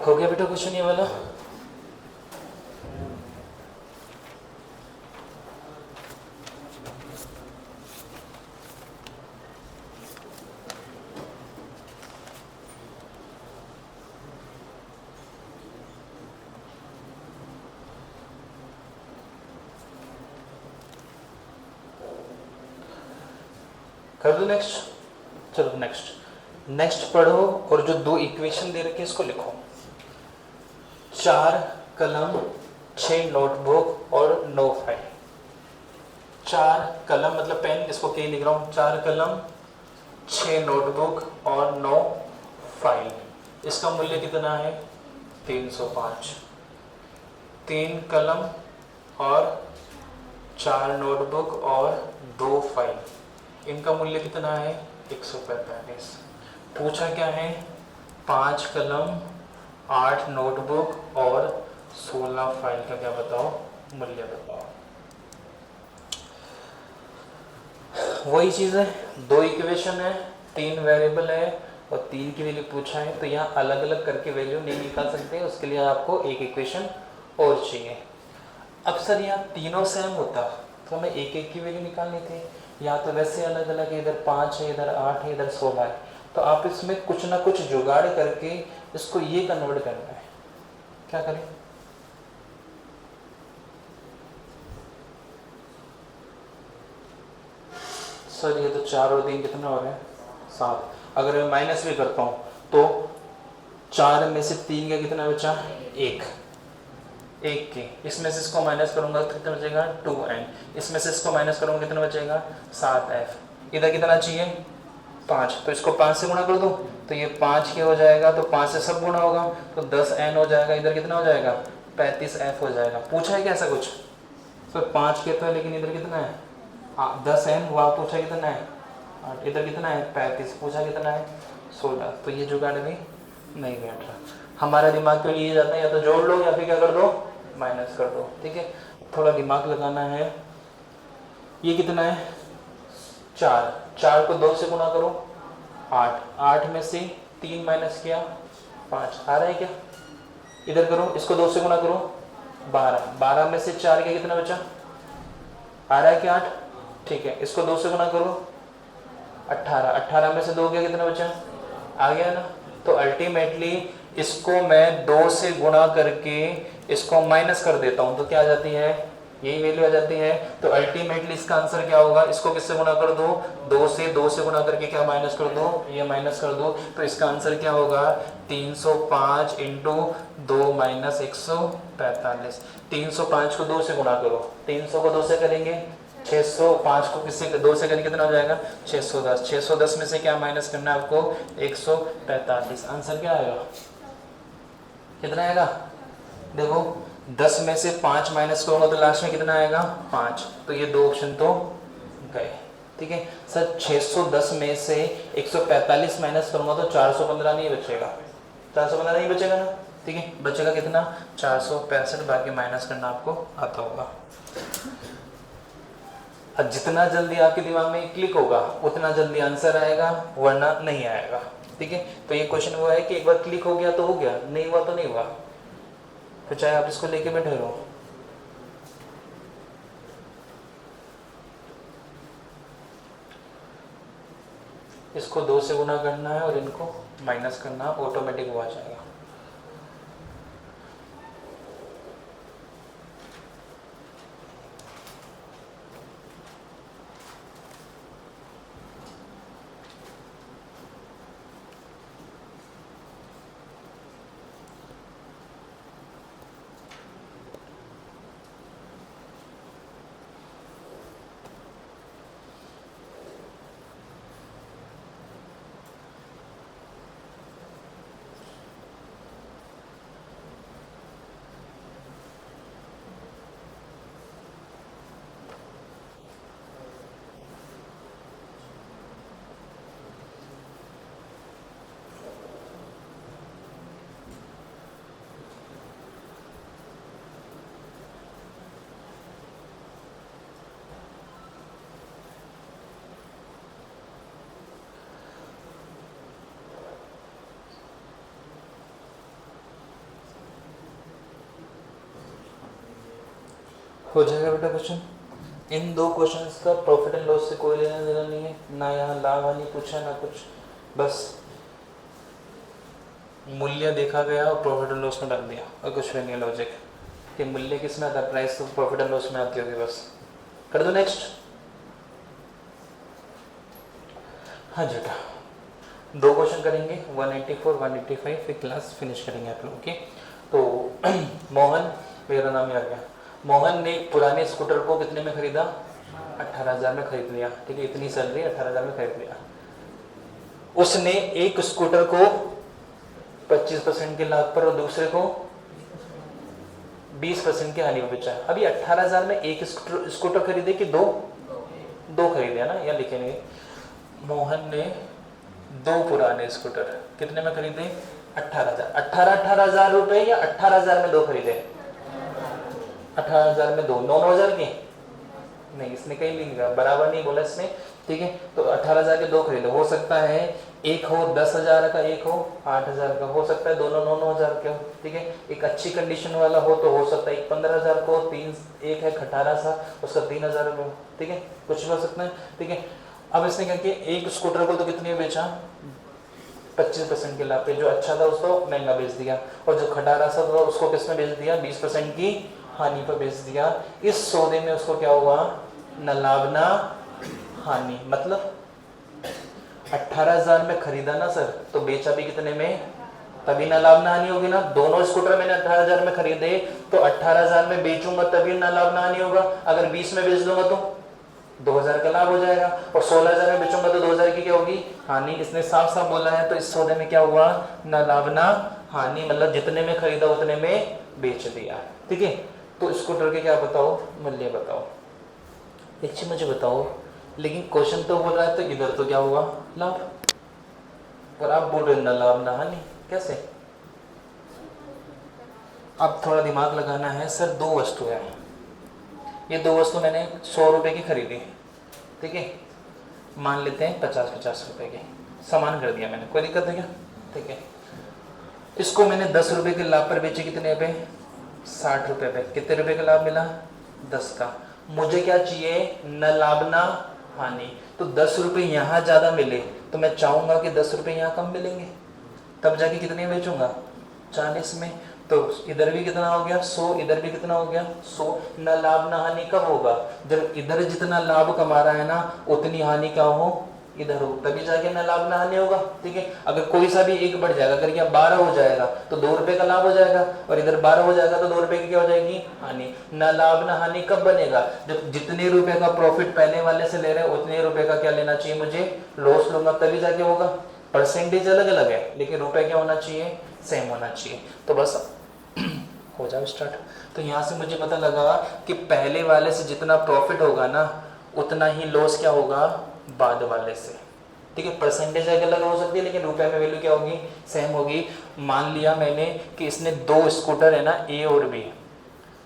हो गया बेटा क्वेश्चन ये वाला? कर दो नेक्स्ट। चलो नेक्स्ट पढ़ो और जो दो इक्वेशन दे रखे इसको लिखो। 4 कलम 6 नोटबुक और 9 फाइल। 4 कलम मतलब पेन, इसको के लिख रहा हूँ। 4 कलम 6 नोटबुक और 9 फाइल। इसका मूल्य कितना है? 305। 3 कलम और 4 नोटबुक और 2 फाइल, इनका मूल्य कितना है? 145। पूछा क्या है? 5 कलम 8 नोटबुक और 16 फाइल का क्या बताओ? मूल्य बताओ। वही चीज़ है, दो इक्वेशन है, 3 वेरिएबल है और 3 की वैल्यू पूछा है, तो यहाँ अलग अलग करके वैल्यू नहीं निकाल सकते, उसके लिए आपको एक इक्वेशन और चाहिए। अब सर यहाँ तीनों सेम होता तो हमें एक एक की वैल्यू निकालनी थी, या तो वैसे अलग अलग है, इधर 5 है, इधर 8 है, इधर 16 है, तो आप इसमें कुछ ना कुछ जुगाड़ करके इसको ये कन्वर्ट करना है। क्या करें? सर ये तो 4 और 3 कितना हो रहा है? 7। अगर मैं माइनस भी करता हूँ तो 4 में से 3 का कितना बचा? 1 के। इसमें से इसको माइनस करूंगा तो कितना बचेगा? 2n। इसमें से इसको माइनस करूंगा कितना बचेगा? 7f। इधर कितना चाहिए? 5, तो इसको 5 से गुणा कर दो तो ये 5 के हो जाएगा, तो 5 से सब गुणा होगा तो 10n हो जाएगा। इधर कितना हो जाएगा? 35f हो जाएगा। पूछा है क्या ऐसा कुछ? सर 5 के तो है, लेकिन इधर कितना है? 10n। वहाँ पूछा कितना है? 8। इधर कितना है? 35। पूछा कितना है? 16। तो ये जुगाड़ भी नहीं बैठ रहा। हमारा दिमाग तो ये जाता है, या तो जोड़ लो या फिर क्या कर दो? माइनस कर दो। ठीक है, थोड़ा दिमाग लगाना है। ये कितना है? 4 को 2 से गुणा करो 8 में से 3 माइनस किया 5, आ रहा है क्या? इधर करो, इसको 2 से गुणा करो 12 में से 4 क्या कितना बचा? आ रहा है क्या? 8। ठीक है, इसको 2 से गुणा करो 18 में से 2 क्या कितना बचा? आ गया ना? तो अल्टीमेटली इसको मैं 2 से गुणा करके इसको माइनस कर देता हूं तो क्या आ जाती है? यही वैल्यू आ जाती है। तो अल्टीमेटली इसका आंसर क्या होगा? इसको किससे गुणा कर दो? 2 से गुणा करके क्या माइनस कर दो? ये माइनस कर दो। तो इसका आंसर क्या होगा? 305 इंटू 2 माइनस 145। 305 को 2 से गुणा करो, 300 को 2 से करेंगे 605 को किससे 2 से करेंगे कितना हो जाएगा? 610। 610 में से क्या माइनस करना है आपको? 145। आंसर क्या आएगा? कितना आएगा? देखो 10 में से 5 माइनस करूंगा तो लास्ट में कितना आएगा? 5। तो ये 2 ऑप्शन तो गए। ठीक है सर, 610 में से 145 माइनस करूंगा तो 415 नहीं बचेगा। 415 नहीं बचेगा ना? ठीक है, बचेगा कितना? 465। बाकी माइनस करना आपको आता होगा। अब जितना जल्दी आपके दिमाग में क्लिक होगा उतना जल्दी आंसर आएगा, वरना नहीं आएगा। ठीक है, तो ये क्वेश्चन वो है कि एक बार क्लिक हो गया तो हो गया, नहीं हुआ तो नहीं हुआ, फिर चाहे आप इसको लेके बैठे रहो। इसको 2 से गुना करना है और इनको माइनस करना, ऑटोमेटिक वो आ जाएगा। हो जाएगा बेटा क्वेश्चन। इन दो क्वेश्चंस का प्रॉफिट एंड लॉस से कोई लेना देना नहीं है, ना यहाँ लाभ हानि पूछा ना कुछ, बस मूल्य देखा गया और प्रॉफिट एंड लॉस में डाल दिया और कुछ भी नहीं। लॉजिक कि मूल्य किस में आता है, प्राइस तो प्रॉफिट एंड लॉस में आती होगी, बस कर दो नेक्स्ट। हाँ बेटा दो क्वेश्चन करेंगे 184 185, फिर क्लास फिनिश करेंगे आप लोग। ओके तो मोहन, मेरा नाम याद गया, मोहन ने पुराने स्कूटर को कितने में खरीदा? 18,000 में खरीद लिया। ठीक है, इतनी सैलरी 18,000 में खरीद लिया। उसने एक स्कूटर को 25% के लाभ पर और दूसरे को 20% के हानि में बेचा। अभी 18,000 में एक स्कूटर खरीदे कि दो खरीदे ना, या लिखेंगे मोहन ने दो पुराने स्कूटर कितने में खरीदे? 18,000। 18,000 रुपए या 18,000 में दो खरीदे? 18,000 में दो, 9,000 के नहीं, इसने कहीं नहीं लिखा, बराबर नहीं बोला इसने। ठीक है, तो 18,000 के दो खरीदे। हो सकता है एक हो 10,000 का, एक हो 8,000 का, हो सकता है दोनों 9,000 के हो। ठीक है, एक अच्छी कंडीशन वाला हो तो हो सकता है एक 15,000 को, एक है खटारा सा उसका 3,000 रुपये। ठीक है, कुछ भी हो सकता है। ठीक है, अब इसने क्या किया, एक स्कूटर को तो कितने में बेचा? 25% के लाभ पे। जो अच्छा था उसको महंगा बेच दिया, और जो खटारा सा था उसको किसमें बेच दिया? 20% की हानि पर बेच दिया। इस सौदे में उसको क्या हुआ? न लाभ ना हानि। मतलब 18,000 में खरीदा ना सर, तो बेचा भी कितने में? तभी ना लाभ ना हानि होगी ना। दोनों स्कूटर मैंने 18,000 में खरीदे, तो 18,000 में बेचूंगा तभी ना लाभ ना हानि होगा। अगर 20 में बेच दूंगा तो 2,000 का लाभ हो जाएगा, और 16,000 में बेचूंगा तो 2,000 की क्या होगी? हानि। इसने साफ साफ बोला है, तो इस सौदे में क्या हुआ? ना लाभ ना हानि, मतलब जितने में खरीदा उतने में बेच दिया। ठीक है, तो स्कूटर के क्या बताओ? मूल्य बताओ। एक चीज मुझे बताओ, लेकिन क्वेश्चन तो बोल रहा है, तो इधर तो क्या हुआ? लाभ, और आप बोल रहे ना लाभ ना हानि, कैसे? अब थोड़ा दिमाग लगाना है। सर दो वस्तु है, ये दो वस्तु मैंने 100 रुपए की खरीदी। ठीक है, मान लेते हैं 50-50 रुपए के सामान कर दिया मैंने, कोई दिक्कत है क्या? ठीक है, इसको मैंने 10 रुपए के लाभ पर बेचे, कितने पे? 60 रुपए पे। कितने रुपए का लाभ मिला? 10 का। मुझे क्या चाहिए? न लाभ ना हानि। तो 10 रुपए यहाँ ज्यादा मिले तो मैं चाहूंगा कि 10 रुपए यहाँ कम मिलेंगे, तब जाके कितने बेचूंगा? 40 में। तो इधर भी कितना हो गया? 100, इधर भी कितना हो गया? 100। न लाभ न हानि कब होगा? जब इधर जितना लाभ कमा रहा है ना, उतनी हानि का हो इधर हो, तभी जाके न लाभ न हानि होगा। ठीक है, अगर कोई सा भी एक बढ़ जाएगा, अगर यहाँ 12 हो जाएगा तो 2 रुपए का लाभ हो जाएगा, और इधर 12 हो जाएगा तो 2 रुपए की क्या हो जाएगी? हानि। न लाभ न हानि कब बनेगा? जब जितने रुपए का प्रॉफिट पहले वाले से ले रहे हैं उतने रुपए का क्या लेना चाहिए मुझे? लॉस लूंगा, तभी जाके होगा। परसेंटेज अलग अलग है, लेकिन रुपए क्या होना चाहिए? सेम होना चाहिए। तो बस हो जाओ स्टार्ट। तो यहाँ से मुझे पता लगा कि पहले वाले से जितना प्रॉफिट होगा ना, उतना ही लॉस क्या होगा? बाद वाले से। ठीक है, परसेंटेज अलग हो सकती है, लेकिन रुपए में वैल्यू क्या होगी? सेम होगी। मान लिया मैंने कि इसने दो स्कूटर है ना, ए और बी,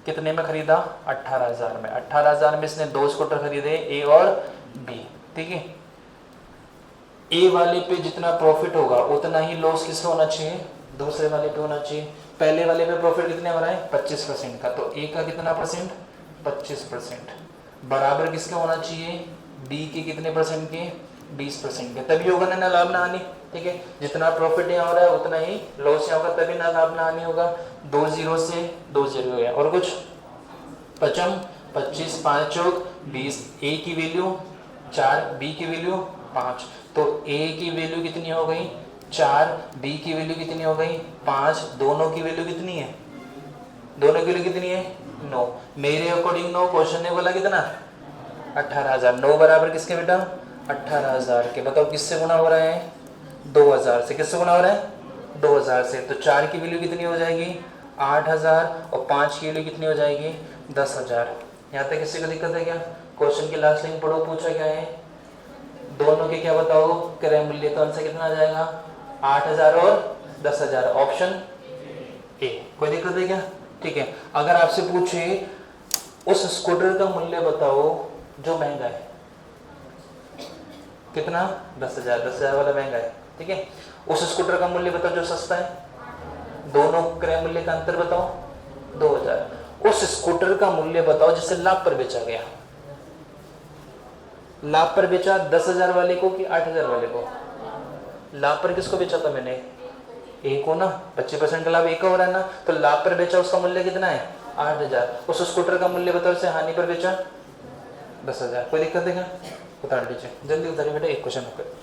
कितने में खरीदा? 18,000 में। 18,000 में इसने दो स्कूटर खरीदे, ए और बी। ठीक है, ए वाले पे जितना प्रॉफिट होगा उतना ही लॉस किससे होना चाहिए? दूसरे वाले पे होना चाहिए। पहले वाले पे प्रॉफिट कितने हो रहा है? 25% का, तो ए का कितना परसेंट? 25%। बराबर किसका होना चाहिए? बी के कितने परसेंट के? 20% के। तभी होगा ना लाभ ना हानि। ठीक है, जितना प्रॉफिट यहाँ हो रहा है उतना ही लॉस यहाँ होगा, तभी ना लाभ ना हानि होगा। 2 0 से 2 0 गया, और कुछ? 55, 25, 5 चौक 20। ए की वैल्यू 4, बी की वैल्यू 5, तो ए की वैल्यू कितनी हो गई? 4, बी की वैल्यू कितनी हो गई? 5। दोनों की वैल्यू कितनी है? दोनों की वैल्यू कितनी है? 9। मेरे अकॉर्डिंग 9, क्वेश्चन ने बोला कितना? 18,000। 9 बराबर किसके बेटा? 18,000 के। बताओ किससे गुना हो रहा है? 2,000 से। किससे गुना हो रहा है? 2,000 से। तो 4 की वैल्यू कितनी हो जाएगी? 8,000, और 5 की वैल्यू कितनी हो जाएगी? 10,000। यहाँ तक किसी को दिक्कत है क्या? क्वेश्चन की लास्ट लाइन पढ़ो, पूछा क्या है? दोनों के क्या बताओ? क्रय मूल्य। तो आंसर कितना आ जाएगा? 8,000 और 10,000। Option A. कोई दिक्कत है क्या? ठीक है, अगर आपसे पूछे उस स्कूटर का मूल्य बताओ जो महंगा है, कितना? 10,000। 10,000 वाला महंगा है। ठीक है, उस स्कूटर का मूल्य बताओ जो सस्ता है। दोनों क्रय मूल्य का अंतर बताओ, 2,000। उस स्कूटर का मूल्य बताओ जिसे लाभ पर बेचा गया। लाभ पर बेचा 10,000 वाले को कि 8,000 वाले को? लाभ पर किसको बेचा था मैंने? एक को ना, 25% का लाभ एक का हो रहा है ना, तो लाभ पर बेचा उसका मूल्य कितना है? 8,000। उस स्कूटर का मूल्य बताओ जिसे हानि पर बेचा? 10,000। कोई दिक्कत है क्या? उतार लीजिए, जल्दी उतारिए बेटा, एक क्वेश्चन होकर।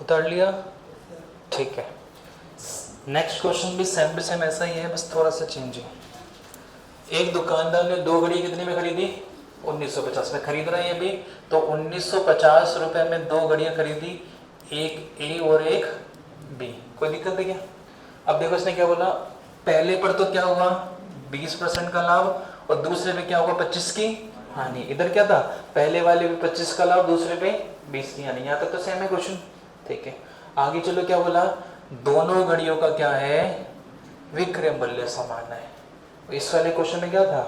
उतार लिया? ठीक है। नेक्स्ट क्वेश्चन भी सेम ऐसा ही है, बस थोड़ा सा चेंज है। एक दुकानदार ने 2 घड़ी कितने में खरीदी? 1950 में खरीद रहे हैं अभी, तो 1950 रुपए में 2 घड़ियां खरीदी, एक ए और एक बी। कोई दिक्कत है क्या? अब देखो इसने क्या बोला, पहले पर तो क्या हुआ 20% का लाभ और दूसरे पे क्या होगा 25 की हानि। इधर क्या था, पहले वाले पे 25 का लाभ, दूसरे पे 20 की हानि। यहाँ तक तो सेम है क्वेश्चन, ठीक है। आगे चलो, क्या बोला, दोनों घड़ियों का क्या है, विक्रय मूल्य समान है। इस वाले क्वेश्चन में क्या था,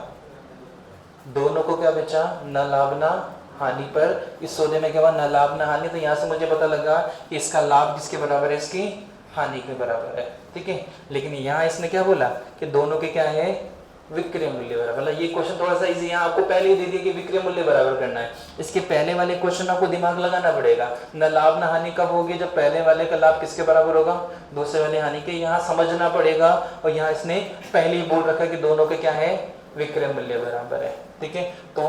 दोनों को क्या बेचा, न लाभ न हानि पर। इस सौदे में क्या हुआ, न लाभ न हानि, तो यहाँ से मुझे पता लगा कि इसका लाभ किसके बराबर है, इसकी हानि के बराबर है, ठीक है। लेकिन यहाँ इसने क्या बोला कि दोनों के क्या है, विक्रय मूल्य बराबर। मतलब ये क्वेश्चन थोड़ा सा इजी, यहाँ आपको पहले ही दे दिया कि विक्रय मूल्य बराबर करना है। इसके पहले वाले क्वेश्चन आपको दिमाग लगाना पड़ेगा। न लाभ न हानि कब होगी, जब पहले वाले का लाभ किसके बराबर होगा, दूसरे वाले हानि के। यहाँ समझना पड़ेगा, और यहाँ इसने पहले ही बोल रखा कि दोनों के क्या है, विक्रय मूल्य बराबर है, ठीक है। तो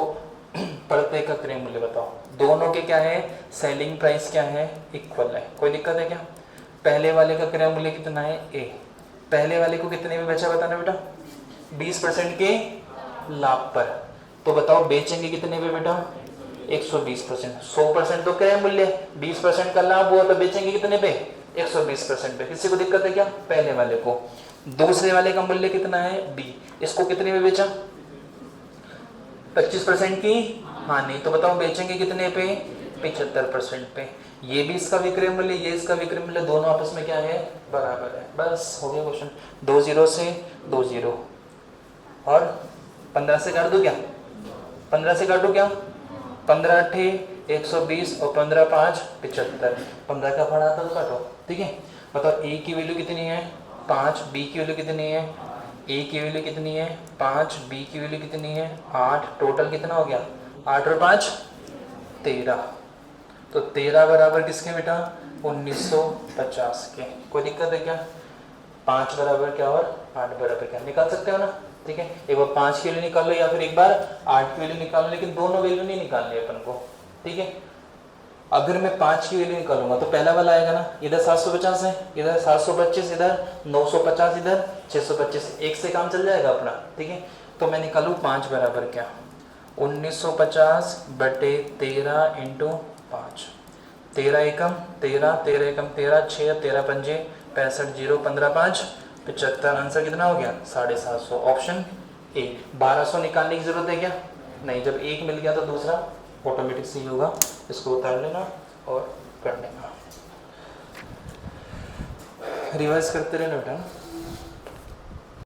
प्रत्येक का क्रय मूल्य बताओ, दोनों के क्या है, सेलिंग प्राइस क्या है, इक्वल है। कोई दिक्कत है क्या? पहले वाले का क्रय मूल्य कितना है, ए। पहले वाले को कितने में बेचा बताना बेटा, 20% के लाभ पर। तो बताओ बेचेंगे कितने पे बेटा, 120%। 100% तो क्रय मूल्य, 20% का लाभ हुआ तो बेचेंगे कितने पे, 120% पे। किसी को दिक्कत है क्या? पहले वाले को। दूसरे वाले का मूल्य कितना है, बी। इसको कितने में बेचा, 25% की हानि। तो बताओ बेचेंगे कितने पे, 75% पे। ये भी इसका विक्रय मूल्य, ये इसका विक्रय मूल्य, दोनों आपस में क्या है, बराबर है। बस हो गया क्वेश्चन। 2 0 से 2 0 और 15 से काट दो क्या, 15 से काटो क्या, 15 8 120 और 15 5 75। 15 का फड़ा आता तो काटो, ठीक है। बताओ ए की वैल्यू कितनी है, 5। बी की वैल्यू कितनी है, ए की वैल्यू कितनी है, 5। बी की वैल्यू कितनी है, 8। टोटल कितना हो गया, 8 और 5 13। तो 13 बराबर किसके बेटा, 1950 के। कोई दिक्कत है क्या? 5 बराबर क्या और 8 बराबर क्या, निकाल सकते हो ना, ठीक है। एक बार 5 की वैल्यू निकाल लो या फिर एक बार 8 की वैल्यू निकाल लो, लेकिन दोनों वैल्यू नहीं निकालनी है अपन को, ठीक है। अगर मैं 5 की वैल्यू निकालूंगा तो पहला वाला आएगा ना, इधर 750 है, इधर 725, इधर 950, इधर 625। एक से काम चल जाएगा अपना, ठीक है। तो मैं निकालूँ 5 बराबर क्या, 1950 बटे 13 इंटू 5। 13 एकम 13, 13 एकम 13, 6 13 पंजे 65, 0 15 5 75। आंसर कितना हो गया, 750। Option A. 1200 निकालने की जरूरत है क्या, नहीं। जब एक मिल गया तो दूसरा ऑटोमेटिक सही होगा। इसको उतार लेना और कर लेना। रिवाइज करते रहना बेटा ना।